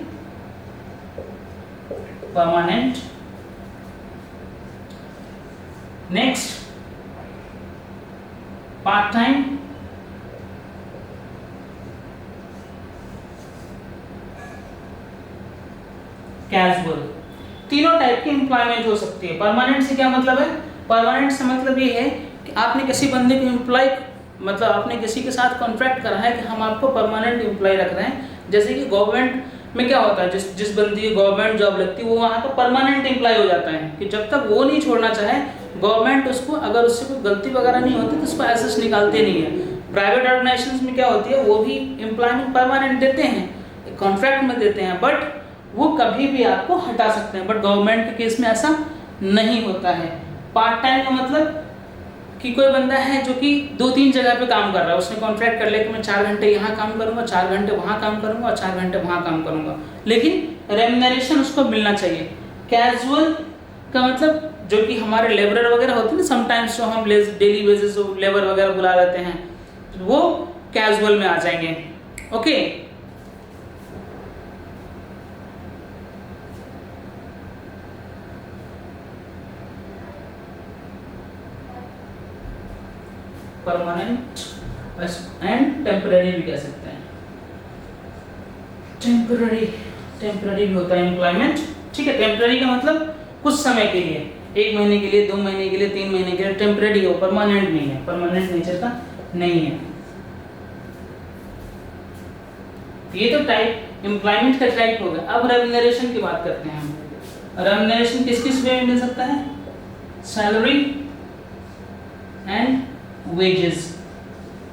permanent. Next part time, casual. तीनों टाइप की एम्प्लॉयमेंट हो सकती है। परमानेंट से क्या मतलब है? परमानेंट से मतलब ये है कि आपने किसी बंदे को एम्प्लॉय, मतलब आपने किसी के साथ कॉन्ट्रैक्ट करा है कि हम आपको परमानेंट एम्प्लॉय रख रहे हैं। जैसे कि गवर्नमेंट में क्या होता है, जिस बंदी की गवर्नमेंट जॉब लगती है वो वहाँ का परमानेंट एम्प्लॉय हो जाता है कि जब तक वो नहीं छोड़ना चाहे गवर्नमेंट उसको, अगर उससे कोई गलती वगैरह नहीं होती तो उसको एसेस निकालते नहीं है। प्राइवेट ऑर्गेनाइजेशंस में क्या होती है, वो भी एम्प्लॉयमेंट परमानेंट देते हैं, कॉन्ट्रैक्ट में देते हैं, बट वो कभी भी आपको हटा सकते हैं। बट गवर्नमेंट के केस में ऐसा नहीं होता है। पार्ट टाइम का मतलब कि कोई बंदा है जो कि 2-3 जगह पे काम कर रहा है, उसने कॉन्ट्रैक्ट कर लिया कि मैं 4 घंटे यहाँ काम करूँगा, 4 घंटे वहाँ काम करूँगा और 4 घंटे वहाँ काम करूँगा, लेकिन रेम्यूनरेशन उसको मिलना चाहिए। कैजुअल का मतलब जो कि हमारे लेबरर वगैरह होते हैं ना, समटाइम्स जो हम डेली बेसिस लेबर वगैरह बुला लेते हैं, वो कैजुअल में आ जाएंगे। ओके, परमानेंट एंड टेम्पररी भी कह सकते हैं। टेम्पररी भी होता है एम्प्लॉयमेंट। ठीक है, टेम्पररी का मतलब कुछ समय के लिए, 1 महीने के लिए, 2 महीने के लिए, 3 महीने के लिए टेम्पररी हो, परमानेंट नहीं है, परमानेंट नेचर का नहीं है। ये तो टाइप एम्प्लॉयमेंट का टाइप हो गया। अब रेम्यूनरेशन की बात करते हैं हम। रेम्यूनरेशन किस किस वे में मिल सकता है? Salary and wages.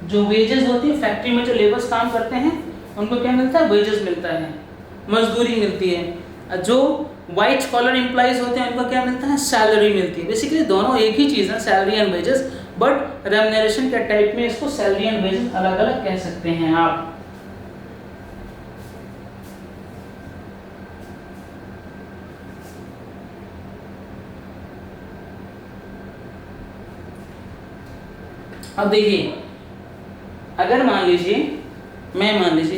जो वेजेस होती है, फैक्ट्री में जो लेबर्स काम करते हैं उनको क्या मिलता है? वेजेस मिलता है, मजदूरी मिलती है। जो वाइट कॉलर एम्प्लॉइज होते हैं उनको क्या मिलता है? सैलरी मिलती है। बेसिकली दोनों एक ही चीज़ है, salary and wages, but remuneration के टाइप में इसको सैलरी एंड वेजेस अलग अलग कह सकते हैं आप। अब देखिए, अगर मान लीजिए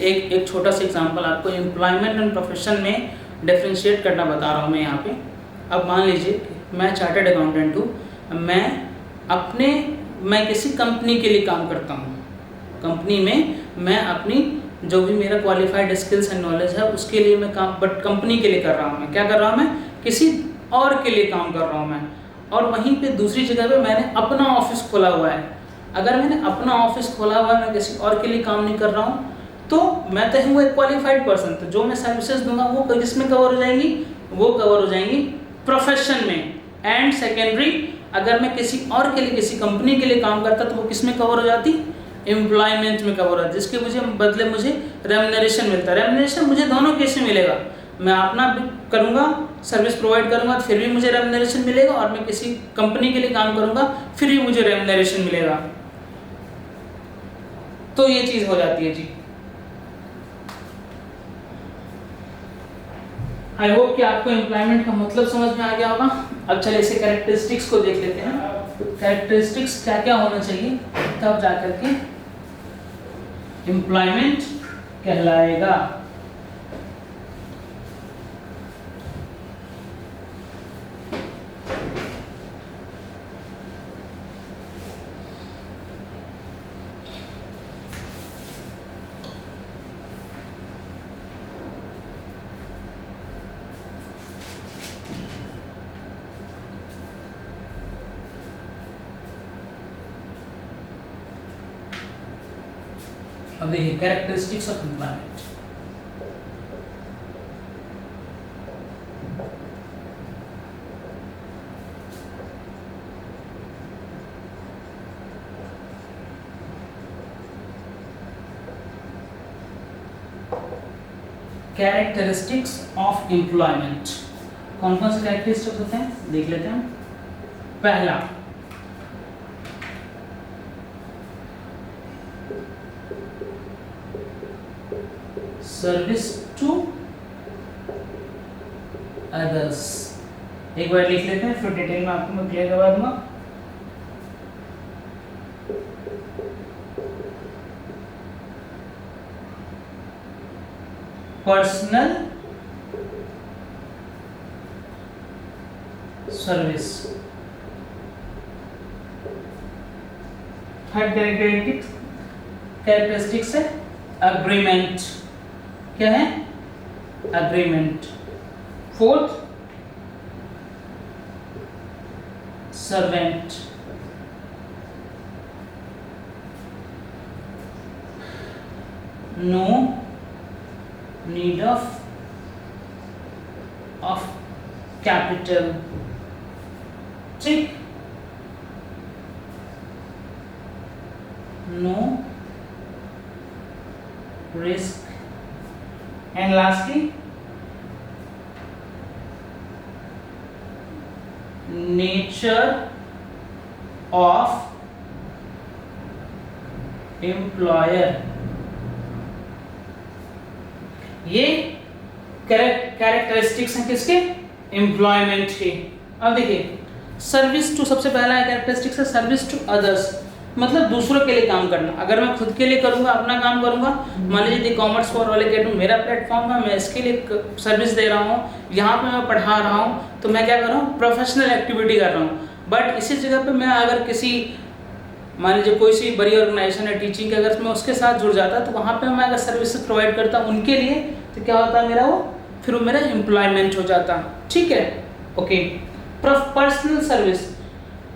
एक छोटा सा एग्जांपल आपको, एम्प्लॉयमेंट एंड प्रोफेशन में डिफ्रेंशिएट करना बता रहा हूँ मैं यहाँ पे। अब मान लीजिए कि मैं चार्टर्ड अकाउंटेंट हूँ, मैं किसी कंपनी के लिए काम करता हूँ। कंपनी में मैं अपनी जो भी मेरा क्वालिफाइड स्किल्स एंड नॉलेज है उसके लिए मैं काम, बट कंपनी के लिए कर रहा हूँ। मैं क्या कर रहा हूँ, मैं किसी और के लिए काम कर रहा हूँ मैं। और वहीं पे दूसरी जगह पे मैंने अपना ऑफिस खोला हुआ है। अगर मैंने अपना ऑफिस खोला हुआ है, मैं किसी और के लिए काम नहीं कर रहा हूँ, तो मैं तो हूँ एक क्वालिफाइड पर्सन। तो जो मैं सर्विसेज दूंगा वो किसमें कवर हो जाएंगी, वो कवर हो जाएंगी प्रोफेशन में। एंड सेकेंडरी, अगर मैं किसी और के लिए, किसी कंपनी के लिए काम करता तो वो किस में कवर हो जाती, एम्प्लॉयमेंट में कवर हो जाती, जिसके बदले मुझे रेम्युनरेशन मिलता है। रेम्युनरेशन मुझे दोनों केस में मिलेगा। मैं अपना भी करूँगा, सर्विस प्रोवाइड करूँगा, फिर भी मुझे रेम्युनरेशन मिलेगा, और मैं किसी कंपनी के लिए काम करूँगा फिर भी मुझे रेम्युनरेशन मिलेगा। तो ये चीज़ हो जाती है जी। आई होप कि आपको एम्प्लॉयमेंट का मतलब समझ में आ गया होगा। अब चलिए इसे कैरेक्टरिस्टिक्स को देख लेते हैं। कैरेक्टरिस्टिक्स क्या क्या होना चाहिए तब जाकर के एम्प्लॉयमेंट कहलाएगा। अब देखिए characteristics of employment. Characteristics of employment कौन कौन से कैरेक्टरिस्टिक्स होते हैं देख लेते हैं। पहला, सर्विस टू अदर्स। एक बार लिख लेते हैं, फिर डिटेल में आपको मैं क्लियर करवा दूंगा। Personal service. थर्ड कैरेक्टरिस्टिक्स है अग्रीमेंट। क्या है, agreement. Fourth, servant. No need of capital. ठीक, no risk. And lastly, nature of employer। ये कैरेक्टरिस्टिक्स हैं किसके, एम्प्लॉयमेंट के। अब देखिए सर्विस टू, सबसे पहला है कैरेक्टरिस्टिक्स है सर्विस टू अदर्स, मतलब दूसरों के लिए काम करना। अगर मैं खुद के लिए करूंगा, अपना काम करूंगा, मान लीजिए कॉमर्स फॉर ऑल अकेडमी मेरा प्लेटफॉर्म है, मैं इसके लिए सर्विस दे रहा हूँ, यहाँ पे मैं पढ़ा रहा हूँ, तो मैं क्या कर रहा हूँ, प्रोफेशनल एक्टिविटी कर रहा हूँ। बट इसी जगह पे मैं अगर किसी, मान लीजिए कोई सी बड़ी ऑर्गेनाइजेशन है टीचिंग के, अगर मैं उसके साथ जुड़ जाता तो वहाँ पे मैं अगर सर्विस प्रोवाइड करता उनके लिए, तो क्या होता मेरा वो, फिर वो मेरा एम्प्लॉयमेंट हो जाता। ठीक है, ओके। पर्सनल सर्विस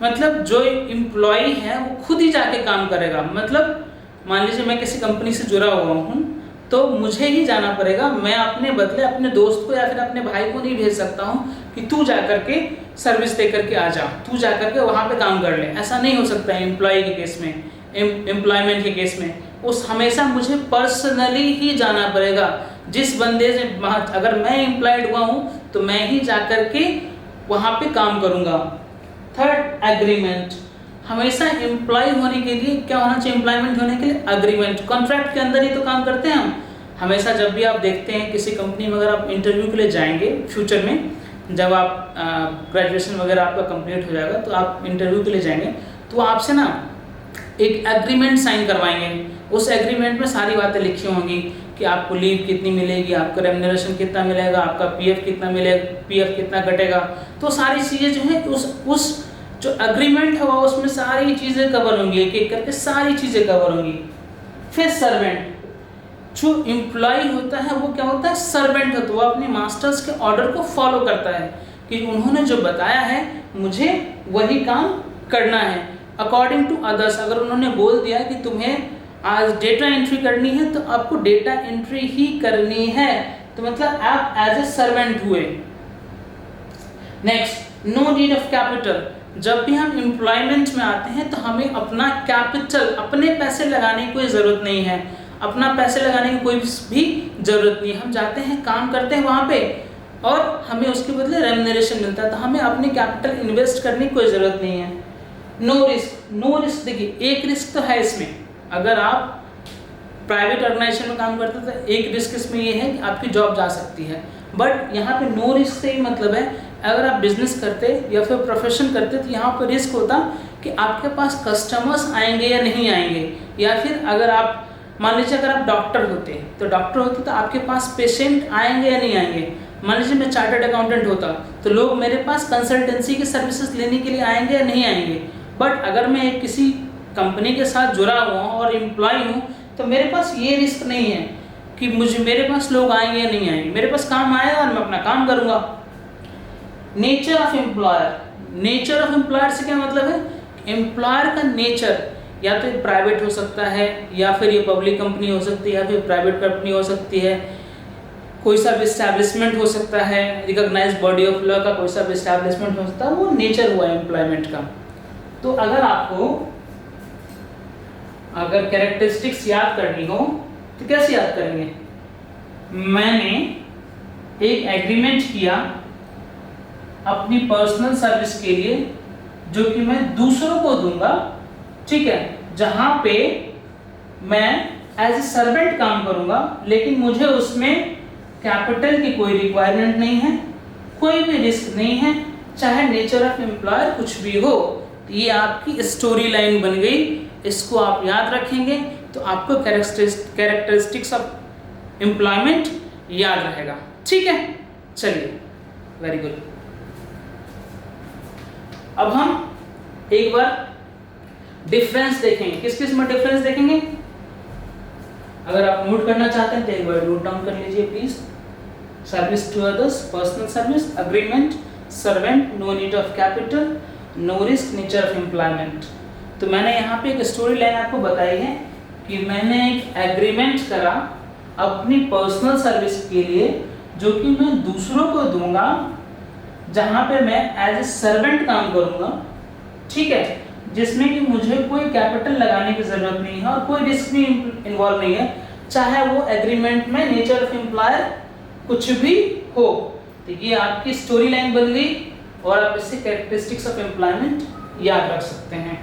मतलब जो एम्प्लॉय है वो खुद ही जाके काम करेगा। मतलब मान लीजिए मैं किसी कंपनी से जुड़ा हुआ हूँ तो मुझे ही जाना पड़ेगा, मैं अपने बदले अपने दोस्त को या फिर अपने भाई को नहीं भेज सकता हूँ कि तू जा करके सर्विस दे करके आ जा, तू जा करके वहाँ पे काम कर ले। ऐसा नहीं हो सकता है एम्प्लॉय के केस में, एम्प्लॉयमेंट के केस में। उस हमेशा मुझे पर्सनली ही जाना पड़ेगा। जिस बंदे से, अगर मैं एम्प्लॉयड हुआ हूँ तो मैं ही जा करके वहाँ पे काम करूँगा। Third, agreement. हमेशा एम्प्लॉय होने के लिए क्या होना चाहिए, एम्प्लॉयमेंट होने के लिए अग्रीमेंट, कॉन्ट्रैक्ट के अंदर ही तो काम करते हैं हम। हमेशा जब भी आप देखते हैं किसी कंपनी में, अगर आप इंटरव्यू के लिए जाएंगे फ्यूचर में, जब आप ग्रेजुएशन वगैरह आपका कंप्लीट हो जाएगा तो आप इंटरव्यू के लिए जाएंगे तो आपसे ना एक एग्रीमेंट साइन करवाएंगे। उस एग्रीमेंट में सारी बातें लिखी होंगी कि आपको लीव कितनी मिलेगी, आपका रेम्यूनरेशन कितना मिलेगा, आपका पीएफ कितना मिलेगा, पीएफ कितना कटेगा। तो सारी चीज़ें जो है उस जो एग्रीमेंट है उसमें सारी चीज़ें कवर होंगी, एक एक करके सारी चीज़ें कवर होंगी। फिर सर्वेंट, जो एम्प्लॉय होता है वो क्या होता है, सर्वेंट होता है। वो अपने मास्टर्स के ऑर्डर को फॉलो करता है कि उन्होंने जो बताया है मुझे वही काम करना है अकॉर्डिंग टू अदर्स। अगर उन्होंने बोल दिया कि तुम्हें आज डेटा एंट्री करनी है तो आपको डेटा एंट्री ही करनी है, तो मतलब आप एज ए सर्वेंट हुए। Next, no need of capital. जब भी हम एम्प्लॉयमेंट में आते हैं तो हमें अपना कैपिटल, अपने पैसे लगाने की कोई ज़रूरत नहीं है, अपना पैसे लगाने की कोई भी ज़रूरत नहीं है। हम जाते हैं, काम करते हैं वहाँ पे और हमें उसके बदले रेम्यूनरेशन मिलता है, तो हमें अपने कैपिटल इन्वेस्ट करने की कोई ज़रूरत नहीं है। नो रिस्क, नो रिस्क देखिए एक रिस्क तो है इसमें, अगर आप प्राइवेट ऑर्गेनाइजेशन में काम करते हैं तो एक रिस्क इसमें ये है कि आपकी जॉब जा सकती है, बट यहाँ पे नो रिस्क से ही मतलब है अगर आप बिजनेस करते या फिर प्रोफेशन करते तो यहाँ पर रिस्क होता कि आपके पास कस्टमर्स आएंगे या नहीं आएंगे, या फिर अगर आप मान लीजिए अगर आप डॉक्टर होते तो आपके पास पेशेंट आएंगे या नहीं आएंगे। मान लीजिए मैं चार्टर्ड अकाउंटेंट होता तो लोग मेरे पास कंसल्टेंसी की सर्विसेज लेने के लिए आएंगे या नहीं आएंगे। बट अगर मैं किसी कंपनी के साथ जुड़ा हुआ हूँ और एम्प्लॉय हूँ तो मेरे पास ये रिस्क नहीं है कि मेरे पास लोग आएंगे या नहीं आएंगे, मेरे पास काम आएगा और मैं अपना काम करूँगा। Nature of employer, nature of employer से क्या मतलब है, एम्प्लॉयर का नेचर या तो प्राइवेट हो सकता है या फिर ये पब्लिक कंपनी हो सकती है या फिर प्राइवेट कंपनी हो सकती है, कोई सा भी इस्टेब्लिशमेंट हो सकता है, रिकॉग्नाइज्ड बॉडी ऑफ लॉ का कोई सा भी इस्टेब्लिशमेंट हो सकता है, वो नेचर हुआ एम्प्लॉयमेंट का। तो अगर आपको अगर कैरेक्टरिस्टिक्स याद करनी हो तो कैसे याद करेंगे, मैंने एक एग्रीमेंट किया अपनी पर्सनल सर्विस के लिए जो कि मैं दूसरों को दूंगा, ठीक है, जहां पे मैं एज ए सर्वेंट काम करूंगा लेकिन मुझे उसमें कैपिटल की कोई रिक्वायरमेंट नहीं है, कोई भी रिस्क नहीं है, चाहे नेचर ऑफ एम्प्लॉयर कुछ भी हो। ये आपकी स्टोरी लाइन बन गई, इसको आप याद रखेंगे तो आपको कैरेक्टरिस्टिक्स ऑफ एम्प्लॉयमेंट याद रहेगा, ठीक है। चलिए, वेरी गुड। अब हम एक बार डिफरेंस देखेंगे, किस किस में डिफरेंस देखेंगे। अगर आप नोट करना चाहते हैं तो एक बार नोट डाउन कर लीजिए please. Service to others, personal service, agreement, servant, no need of capital, no risk, nature of employment. तो मैंने यहाँ पे एक स्टोरी लाइन आपको बताई है कि मैंने एक एग्रीमेंट करा अपनी पर्सनल सर्विस के लिए जो कि मैं दूसरों को दूंगा, जहाँ पे मैं एज ए सर्वेंट काम करूँगा, ठीक है, जिसमें कि मुझे कोई कैपिटल लगाने की ज़रूरत नहीं है और कोई रिस्क भी इन्वॉल्व नहीं है, चाहे वो एग्रीमेंट में नेचर ऑफ एम्प्लॉयर कुछ भी हो। तो ये आपकी स्टोरी लाइन बन गई और आप इससे कैरेक्टरिस्टिक्स ऑफ एम्प्लॉयमेंट याद रख सकते हैं।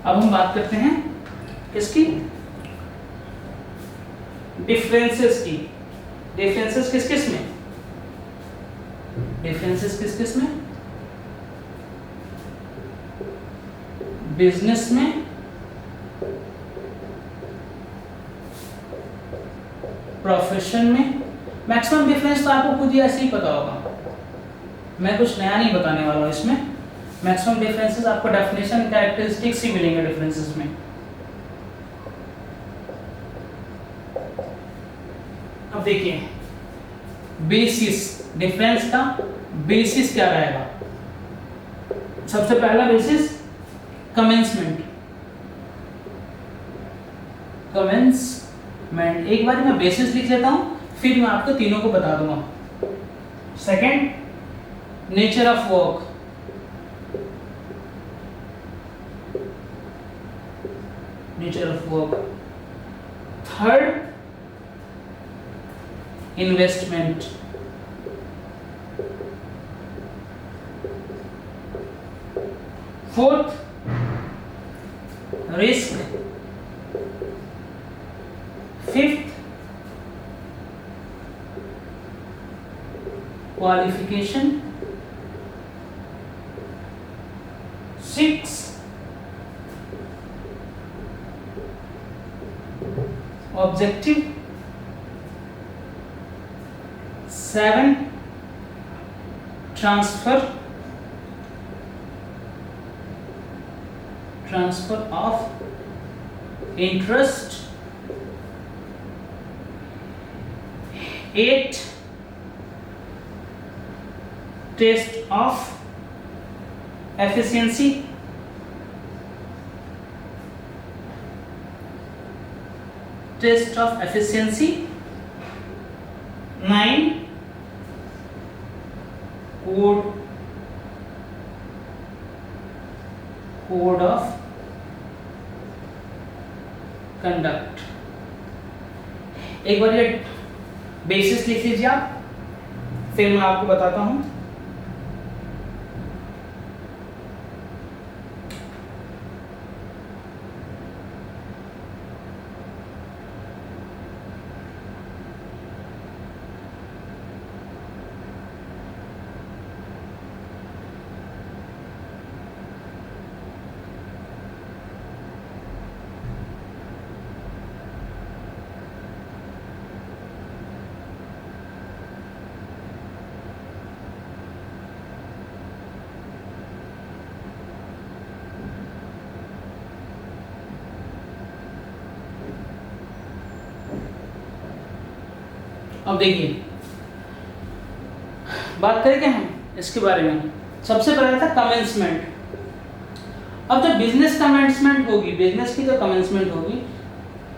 अब हम बात करते हैं किसकी, डिफरेंसेस की। डिफरेंसेस किस किस में, डिफरेंसेस किस किस में, बिजनेस में, प्रोफेशन में। मैक्सिमम डिफरेंस तो आपको खुद ही ऐसे ही पता होगा, मैं कुछ नया नहीं बताने वाला हूं इसमें। मैक्सिमम डिफरेंसेस आपको डेफिनेशन कैरेक्टरिस्टिक्स ही मिलेंगे डिफरेंसेस में। अब देखिए बेसिस, डिफरेंस का बेसिस क्या रहेगा। सबसे पहला बेसिस कमेंसमेंट, कमेंसमेंट। एक बार मैं बेसिस लिख लेता हूं फिर मैं आपको तीनों को बता दूंगा। Second, nature of work, nature of work. Third, investment. Fourth, risk. 5th qualification, 6 objective, 7 transfer of interest, 8 test of efficiency, 9 code of conduct। एक बार ये बेसिस लिख लीजिए आप, फिर मैं आपको बताता हूं। अब देखिए, बात करेंगे हम इसके बारे में। सबसे पहले था कमेंसमेंट। अब जब बिजनेस कमेंसमेंट होगी, बिजनेस की जो कमेंसमेंट होगी,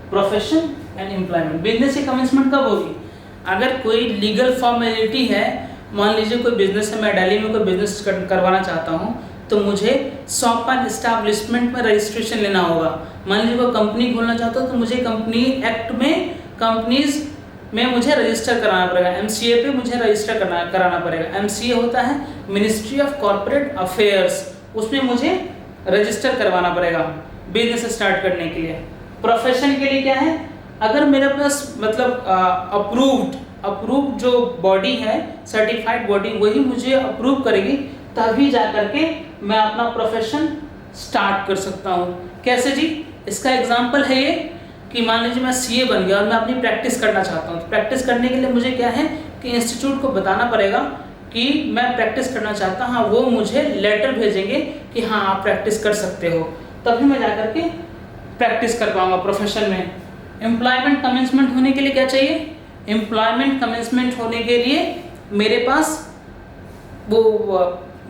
प्रोफेशन एंड एम्प्लॉयमेंट। बिजनेस की कमेंसमेंट कब होगी? अगर कोई लीगल फॉर्मेलिटी है, मान लीजिए कोई बिजनेस है, मैं दिल्ली में कोई बिजनेस करवाना चाहता हूँ, तो मुझे शॉप एंड एस्टैब्लिशमेंट में रजिस्ट्रेशन लेना होगा। मान लीजिए कोई कंपनी खोलना चाहता हूँ, तो मुझे कंपनी एक्ट में, कंपनीज में मुझे रजिस्टर कराना पड़ेगा। एमसीए पे मुझे रजिस्टर कराना पड़ेगा। एमसीए होता है मिनिस्ट्री ऑफ कॉर्पोरेट अफेयर्स, उसमें मुझे रजिस्टर करवाना पड़ेगा बिजनेस स्टार्ट करने के लिए। प्रोफेशन के लिए क्या है? अगर मेरे पास मतलब अप्रूव्ड जो बॉडी है, सर्टिफाइड बॉडी, वही मुझे अप्रूव करेगी, तभी जा करके मैं अपना प्रोफेशन स्टार्ट कर सकता हूँ। कैसे जी? इसका एग्जांपल है ये कि मान लीजिए मैं सीए बन गया और मैं अपनी प्रैक्टिस करना चाहता हूँ। तो प्रैक्टिस करने के लिए मुझे क्या है कि इंस्टीट्यूट को बताना पड़ेगा कि मैं प्रैक्टिस करना चाहता हूँ। वो मुझे लेटर भेजेंगे कि हाँ आप प्रैक्टिस कर सकते हो, तभी मैं जाकर के प्रैक्टिस कर पाऊंगा प्रोफेशन में। एम्प्लॉयमेंट कमेंसमेंट होने के लिए क्या चाहिए? एम्प्लॉयमेंट कमेंसमेंट होने के लिए मेरे पास वो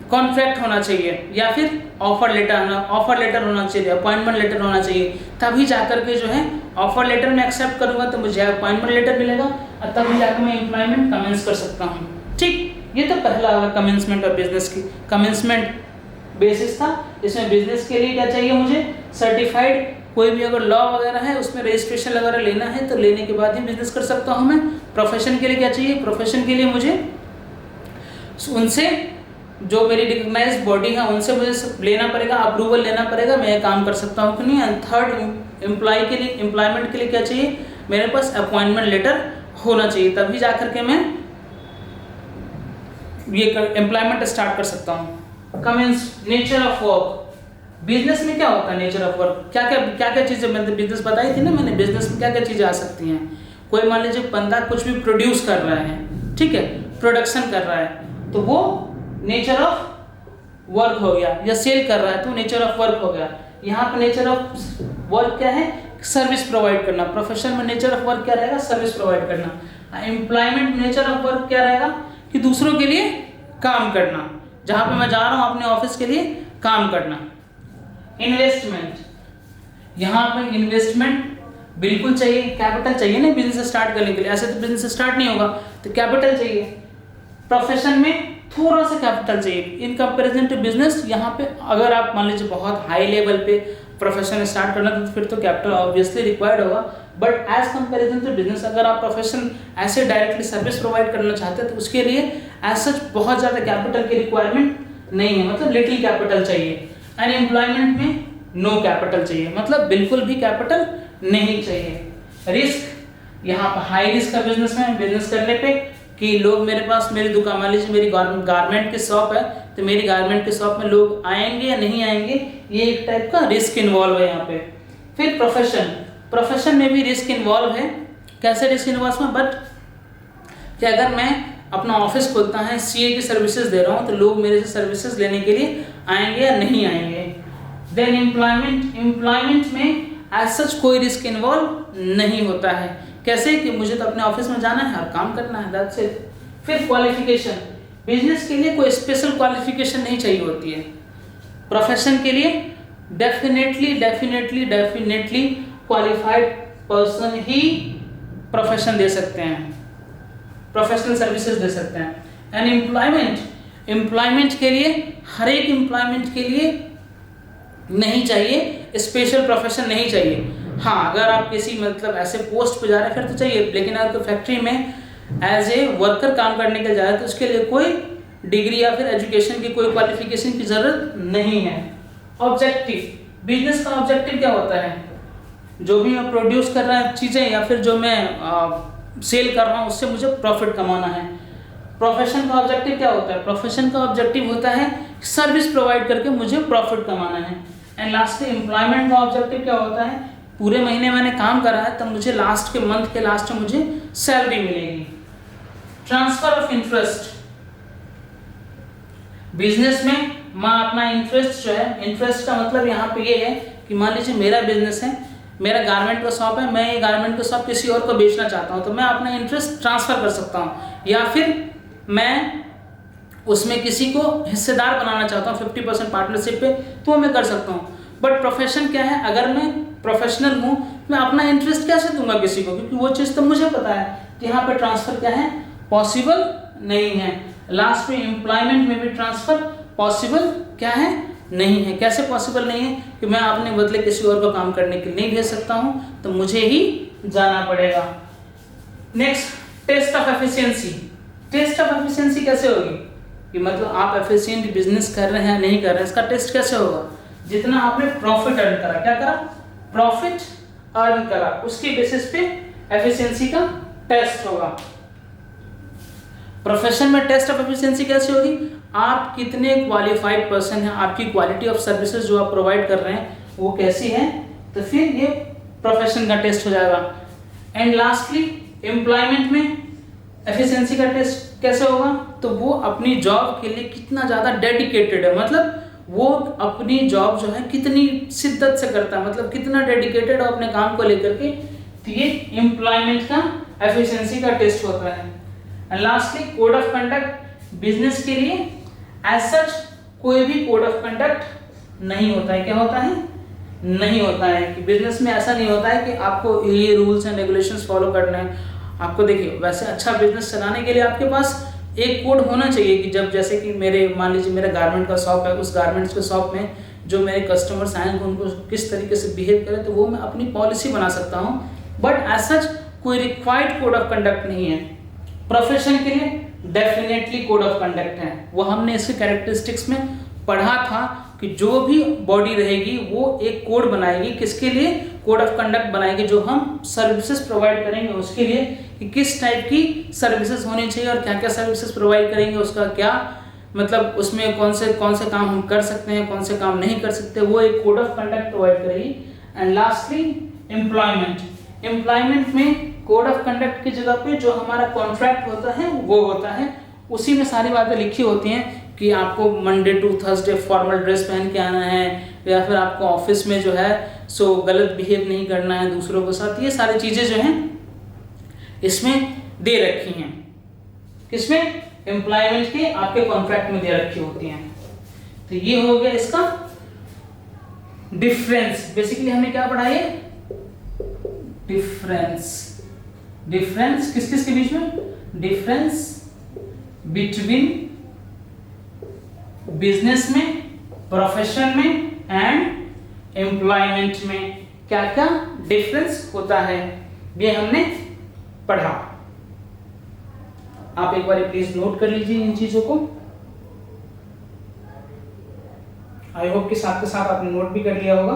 कॉन्ट्रैक्ट होना चाहिए या फिर ऑफर लेटर होना चाहिए, अपॉइंटमेंट लेटर होना चाहिए। तभी जाकर के जो है ऑफर लेटर में एक्सेप्ट करूंगा तो मुझे अपॉइंटमेंट लेटर मिलेगा और तभी जाकर मैं एम्प्लॉयमेंट कमेंस कर सकता हूँ। ठीक, ये तो पहला होगा कमेंसमेंट ऑफ बिजनेस की। कमेंसमेंट बेसिस था, इसमें बिजनेस के लिए क्या चाहिए मुझे? सर्टिफाइड, कोई भी अगर लॉ वगैरह है उसमें रजिस्ट्रेशन वगैरह लेना है तो लेने के बाद ही बिजनेस कर सकता हूँ मैं। प्रोफेशन के लिए क्या चाहिए? प्रोफेशन के लिए मुझे उनसे, जो मेरी रिकग्नाइज्ड बॉडी है, उनसे मुझे लेना पड़ेगा, अप्रूवल लेना पड़ेगा, मैं ये काम कर सकता हूँ कि नहीं। एंड थर्ड, एम्प्लॉयमेंट के लिए क्या चाहिए? मेरे पास अपॉइंटमेंट लेटर होना चाहिए, तभी जाकर के मैं ये एम्प्लॉयमेंट स्टार्ट कर सकता हूँ। Commence nature of work. Business में क्या होता है नेचर ऑफ वर्क? क्या क्या चीज़ें, मैंने बिजनेस बताई थी ना मैंने, बिजनेस में क्या क्या चीज़ें आ सकती हैं। कोई मान लीजिए बंदा कुछ भी प्रोड्यूस कर रहा है, ठीक है, प्रोडक्शन कर रहा है, तो वो नेचर ऑफ वर्क हो गया। या सेल कर रहा है तो नेचर ऑफ वर्क हो गया। यहाँ पे नेचर ऑफ वर्क क्या है? सर्विस प्रोवाइड करना। प्रोफेशन में नेचर ऑफ वर्क क्या रहेगा? सर्विस प्रोवाइड करना। एम्प्लॉयमेंट नेचर ऑफ वर्क क्या रहेगा? कि दूसरों के लिए काम करना, जहाँ पे मैं जा रहा हूँ अपने ऑफिस के लिए काम करना। इन्वेस्टमेंट, यहाँ पे इन्वेस्टमेंट बिल्कुल चाहिए, कैपिटल चाहिए ना बिजनेस स्टार्ट करने के लिए, ऐसे तो बिजनेस स्टार्ट नहीं होगा, तो कैपिटल चाहिए। प्रोफेशन में थोड़ा सा कैपिटल चाहिए इन कंपैरिजन टू बिजनेस। यहाँ पे अगर आप मान लीजिए बहुत हाई लेवल पे प्रोफेशन स्टार्ट करना तो फिर तो कैपिटल ऑब्वियसली रिक्वायर्ड होगा, but as comparison to business अगर आप प्रोफेशन ऐसे डायरेक्टली सर्विस प्रोवाइड करना चाहते हैं तो उसके लिए एज सच बहुत ज़्यादा कैपिटल की रिक्वायरमेंट नहीं है, मतलब लिटिल कैपिटल चाहिए। एंड एम्प्लॉयमेंट में नो कैपिटल चाहिए, मतलब बिल्कुल भी कैपिटल नहीं चाहिए। रिस्क, यहाँ पर हाई रिस्क का बिजनेस में बिजनेस करने पे कि लोग मेरे पास, मेरी दुकान, मान लीजिए मेरी गारमेंट की शॉप है, तो मेरी गारमेंट की शॉप में लोग आएंगे या नहीं आएंगे, ये एक टाइप का रिस्क इन्वॉल्व है यहाँ पे। फिर प्रोफेशन में भी रिस्क इन्वॉल्व है। कैसे रिस्क इन्वॉल्व है? बट कि अगर मैं अपना ऑफिस खोलता है, सीए की सर्विसेज दे रहा हूँ, तो लोग मेरे से सर्विसेज लेने के लिए आएंगे या नहीं आएंगे। देन एम्प्लॉयमेंट में एज सच कोई रिस्क इन्वॉल्व नहीं होता है। कैसे कि मुझे तो अपने ऑफिस में जाना है और काम करना है, दैट्स इट। फिर क्वालिफिकेशन, बिजनेस के लिए कोई स्पेशल क्वालिफिकेशन नहीं चाहिए होती है। प्रोफेशन के लिए डेफिनेटली क्वालिफाइड पर्सन ही प्रोफेशन दे सकते हैं, प्रोफेशनल सर्विसेज दे सकते हैं। एंड एम्प्लॉयमेंट के लिए, हर एक एम्प्लॉयमेंट के लिए नहीं चाहिए, स्पेशल प्रोफेशन नहीं चाहिए। हाँ, अगर आप किसी मतलब ऐसे पोस्ट पे जा रहे हैं फिर तो चाहिए, लेकिन अगर फैक्ट्री में एज ए वर्कर काम करने के लिए जा रहे हैं तो उसके लिए कोई डिग्री या फिर एजुकेशन की कोई क्वालिफिकेशन की जरूरत नहीं है। ऑब्जेक्टिव, बिजनेस का ऑब्जेक्टिव क्या होता है? जो भी मैं प्रोड्यूस कर रहा है चीज़ें या फिर जो मैं सेल कर रहा हूँ उससे मुझे प्रॉफिट कमाना है। प्रोफेशन का ऑब्जेक्टिव क्या होता है? प्रोफेशन का ऑब्जेक्टिव होता है सर्विस प्रोवाइड करके मुझे प्रॉफिट कमाना है। एंड लास्टली एम्प्लॉयमेंट का ऑब्जेक्टिव क्या होता है? पूरे महीने मैंने काम करा है तब मुझे लास्ट के मंथ के लास्ट में मुझे सैलरी मिलेगी। ट्रांसफर ऑफ इंटरेस्ट, बिजनेस में मैं अपना इंटरेस्ट जो है, इंटरेस्ट का मतलब यहाँ पे ये है कि मान लीजिए मेरा बिजनेस है, मेरा गारमेंट का शॉप है, मैं ये गारमेंट का शॉप किसी और को बेचना चाहता हूँ तो मैं अपना इंटरेस्ट ट्रांसफर कर सकता हूँ, या फिर मैं उसमें किसी को हिस्सेदार बनाना चाहता हूँ 50% पार्टनरशिप पे, तो मैं कर सकता हूँ। बट प्रोफेशन क्या है? अगर मैं प्रोफेशनल हूँ, मैं अपना इंटरेस्ट कैसे दूंगा किसी को, क्योंकि वो चीज़ तो मुझे पता है कि यहाँ पे ट्रांसफर क्या है, पॉसिबल नहीं है। लास्ट में एम्प्लॉयमेंट में भी ट्रांसफर पॉसिबल क्या है, नहीं है। कैसे पॉसिबल नहीं है? कि मैं अपने बदले किसी और को काम करने के लिए नहीं भेज सकता हूँ, तो मुझे ही जाना पड़ेगा। Next, test of efficiency. Test of efficiency कैसे होगी? कि मतलब आप एफिशिएंट बिजनेस कर रहे हैं नहीं कर रहे हैं, इसका टेस्ट कैसे होगा? जितना आपने प्रॉफिट अर्न करा, क्या करा? प्रॉफिट अर्न करा, उसके बेसिस पे एफिशिएंसी का टेस्ट होगा। प्रोफेशन में टेस्ट ऑफ एफिशिएंसी कैसे होगी? आप कितने क्वालिफाइड पर्सन हैं, आपकी क्वालिटी ऑफ सर्विसेज जो आप प्रोवाइड कर रहे हैं वो कैसी है, तो फिर ये प्रोफेशन का टेस्ट हो जाएगा। एंड लास्टली एम्प्लॉयमेंट में एफिशिएंसी का टेस्ट कैसे होगा? तो वो अपनी जॉब के लिए कितना ज़्यादा डेडिकेटेड है, मतलब वो अपनी जॉब जो है कितनी शिद्दत से करता है, मतलब कितना डेडिकेटेड है अपने काम को लेकर के, तो ये एम्प्लॉयमेंट का एफिशिएंसी का टेस्ट होता है। And lastly code of conduct, business के लिए एज सच कोई भी कोड ऑफ कंडक्ट नहीं होता है। क्या होता है? नहीं होता है कि बिजनेस में ऐसा नहीं होता है कि आपको ये रूल्स एंड रेगुलेशंस फॉलो करने हैं। आपको देखिए, वैसे अच्छा बिजनेस चलाने के लिए आपके पास एक कोड होना चाहिए कि जब जैसे कि मेरे मान लीजिए मेरा गारमेंट का शॉप है, उस गारमेंट्स के शॉप में जो मेरे कस्टमर्स आएंगे उनको किस तरीके से बिहेव करें, तो वो मैं अपनी पॉलिसी बना सकता हूँ। बट एज सच कोई रिक्वायर्ड कोड ऑफ कंडक्ट नहीं है। प्रोफेशन के लिए डेफिनेटली कोड ऑफ कंडक्ट है, वो हमने इसके कैरेक्टरिस्टिक्स में पढ़ा था कि जो भी बॉडी रहेगी वो एक कोड बनाएगी, किसके लिए? कोड ऑफ कंडक्ट बनाएगी, जो हम सर्विसेज प्रोवाइड करेंगे उसके लिए, कि किस टाइप की सर्विसेज होनी चाहिए और क्या क्या सर्विसेज प्रोवाइड करेंगे, उसका क्या मतलब, उसमें कौन से काम हम कर सकते हैं, कौन से काम नहीं कर सकते, वो एक कोड ऑफ कंडक्ट प्रोवाइड करेगी। एंड लास्टली एम्प्लॉयमेंट में कोड ऑफ कंडक्ट की जगह पे जो हमारा कॉन्ट्रैक्ट होता है वो होता है, उसी में सारी बातें लिखी होती हैं कि आपको Monday to Thursday formal dress पहन के आना है, या फिर आपको ऑफिस में जो है सो गलत बिहेव नहीं करना है दूसरों के साथ। ये सारी चीज़ें जो हैं इसमें दे रखी हैं, किसमें? एम्प्लॉयमेंट के आपके कॉन्ट्रैक्ट में दे रखी होती हैं। तो ये हो गया इसका डिफरेंस। बेसिकली हमने क्या पढ़ा है? डिफरेंस किस किस के बीच में? डिफरेंस बिटवीन बिजनेस में, प्रोफेशन में एंड एम्प्लॉयमेंट में क्या क्या डिफरेंस होता है, ये हमने पढ़ा। आप एक बार प्लीज नोट कर लीजिए इन चीजों को। आई होप कि साथ के साथ आपने नोट भी कर लिया होगा।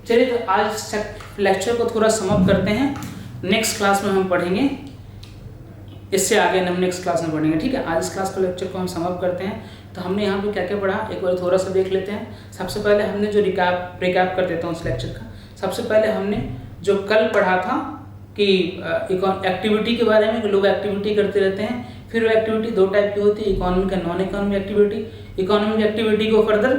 चलिए तो आज लेक्चर को थोड़ा समअप करते हैं, नेक्स्ट क्लास में हम पढ़ेंगे, इससे आगे हम नेक्स्ट क्लास में पढ़ेंगे। ठीक है, आज इस क्लास का लेक्चर को हम समअप करते हैं। तो हमने यहाँ पे क्या क्या पढ़ा एक बार थोड़ा सा देख लेते हैं। सबसे पहले हमने जो रिकैप कर देता हूँ उस लेक्चर का। सबसे पहले हमने जो कल पढ़ा था कि एक्टिविटी के बारे में, कि लोग एक्टिविटी करते रहते हैं। फिर वो एक्टिविटी दो टाइप की होती है, इकोनॉमिक और non economic activity. Economic activity को फर्दर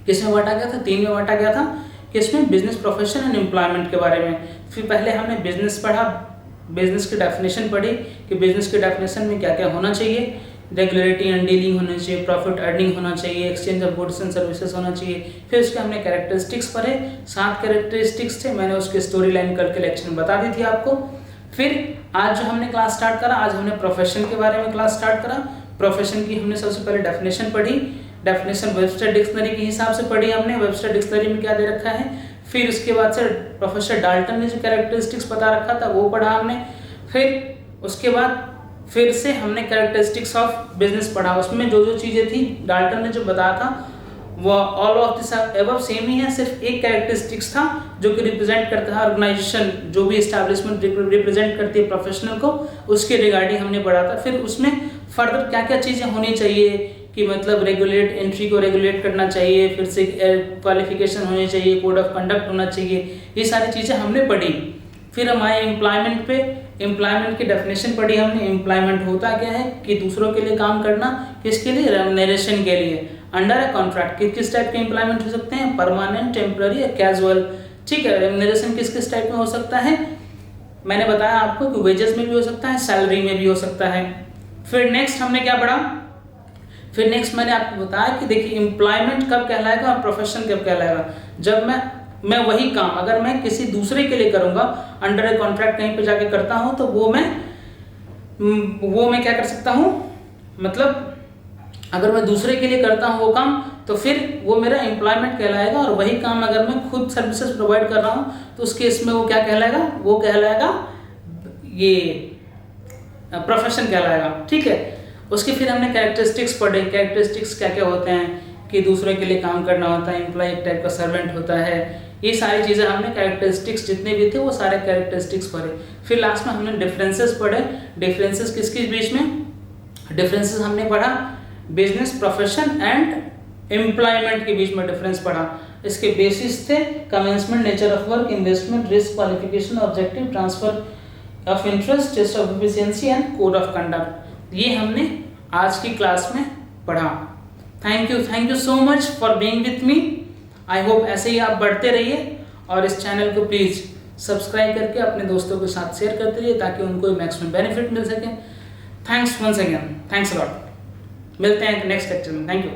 किस में बांटा गया था? 3 में बांटा गया था। किसमें? बिजनेस, प्रोफेशन एंड एम्प्लॉयमेंट के बारे में। फिर पहले हमने बिजनेस पढ़ा, बिजनेस की डेफिनेशन पढ़ी कि बिजनेस की डेफिनेशन में क्या क्या होना चाहिए। रेगुलेटरी एंड डीलिंग होना चाहिए, प्रॉफिट अर्निंग होना चाहिए, exchange of goods and services होना चाहिए। फिर उसके हमने कैरेक्टरिस्टिक्स पढ़े, 7 कैरेक्टरिस्टिक्स थे, मैंने उसकी स्टोरी लाइन कल के लेक्चर में बता दी थी आपको। फिर आज जो हमने क्लास स्टार्ट करा, आज हमने प्रोफेशन के बारे में क्लास स्टार्ट करा। प्रोफेशन की हमने सबसे पहले डेफिनेशन पढ़ी, डेफिनेशन वेबस्टर डिक्शनरी के हिसाब से पढ़ी हमने, वेबस्टर डिक्शनरी में क्या दे रखा है। फिर उसके बाद से प्रोफेसर डाल्टन ने जो कैरेक्टरिस्टिक्स बता रखा था वो पढ़ा हमने। फिर उसके बाद फिर से हमने कैरेक्टरिस्टिक्स ऑफ बिजनेस पढ़ा, उसमें जो जो चीज़ें थी डाल्टन ने जो बताया था वो all of this above same ही है, सिर्फ एक कैरेक्टरिस्टिक्स था जो कि रिप्रेजेंट करता है ऑर्गेनाइजेशन, जो भी एस्टैब्लिशमेंट रिप्रेजेंट करती है प्रोफेशनल को, उसके रिगार्डिंग हमने पढ़ा था। फिर उसमें फर्दर क्या क्या चीज़ें होनी चाहिए कि मतलब रेगुलेट, एंट्री को रेगुलेट करना चाहिए, फिर से क्वालिफिकेशन होनी चाहिए, कोड ऑफ कंडक्ट होना चाहिए, ये सारी चीज़ें हमने पढ़ी। फिर हम आए एम्प्लॉयमेंट पे, एम्प्लॉयमेंट की डेफिनेशन पढ़ी हमने। एम्प्लॉयमेंट होता क्या है कि दूसरों के लिए काम करना, किसके लिए? रेम्युनरेशन के लिए, अंडर अ कॉन्ट्रैक्ट। किस टाइप के एम्प्लॉयमेंट हो सकते हैं? परमानेंट, टेम्पररी या कैजुअल। ठीक है, रेम्युनरेशन किस किस टाइप में हो सकता है? मैंने बताया आपको कि वेजेस में भी हो सकता है, सैलरी में भी हो सकता है। फिर नेक्स्ट हमने क्या पढ़ा? फिर नेक्स्ट मैंने आपको बताया कि देखिए एम्प्लॉयमेंट कब कहलाएगा और प्रोफेशन कब कहलाएगा। जब मैं वही काम अगर मैं किसी दूसरे के लिए करूंगा, अंडर ए कॉन्ट्रैक्ट कहीं पे जाके करता हूं, तो वो मैं क्या कर सकता हूं, मतलब अगर मैं दूसरे के लिए करता हूं वो काम, तो फिर वो मेरा एम्प्लॉयमेंट कहलाएगा। और वही काम अगर मैं खुद सर्विसेज प्रोवाइड कर रहा हूं तो उस केस में वो क्या कहलाएगा? वो कहलाएगा ये प्रोफेशन कहलाएगा। ठीक है, उसके फिर हमने कैरेक्टरिस्टिक्स पढ़े। कैरेक्टरिस्टिक्स क्या क्या होते हैं कि दूसरे के लिए काम करना होता है, एम्प्लॉय एक टाइप का सर्वेंट होता है, ये सारी चीज़ें हमने कैरेक्टरिस्टिक्स जितने भी थे वो सारे कैरेक्टरिस्टिक्स पढ़े। फिर लास्ट में हमने डिफरेंसेस पढ़े। डिफरेंसेस किसके बीच में? डिफरेंसेस हमने पढ़ा बिजनेस, प्रोफेशन एंड एम्प्लॉयमेंट के बीच में डिफरेंस पढ़ा। इसके बेसिस थे commencement, nature of work, investment, risk, qualification, objective, transfer of interest, test of efficiency and code of conduct. ये हमने आज की क्लास में पढ़ा। Thank you so much for being with me. I hope ऐसे ही आप बढ़ते रहिए और इस चैनल को प्लीज़ सब्सक्राइब करके अपने दोस्तों के साथ शेयर करते रहिए ताकि उनको मैक्सिमम बेनिफिट मिल सके। Thanks once again, thanks a lot. मिलते हैं नेक्स्ट लेक्चर में। Thank you.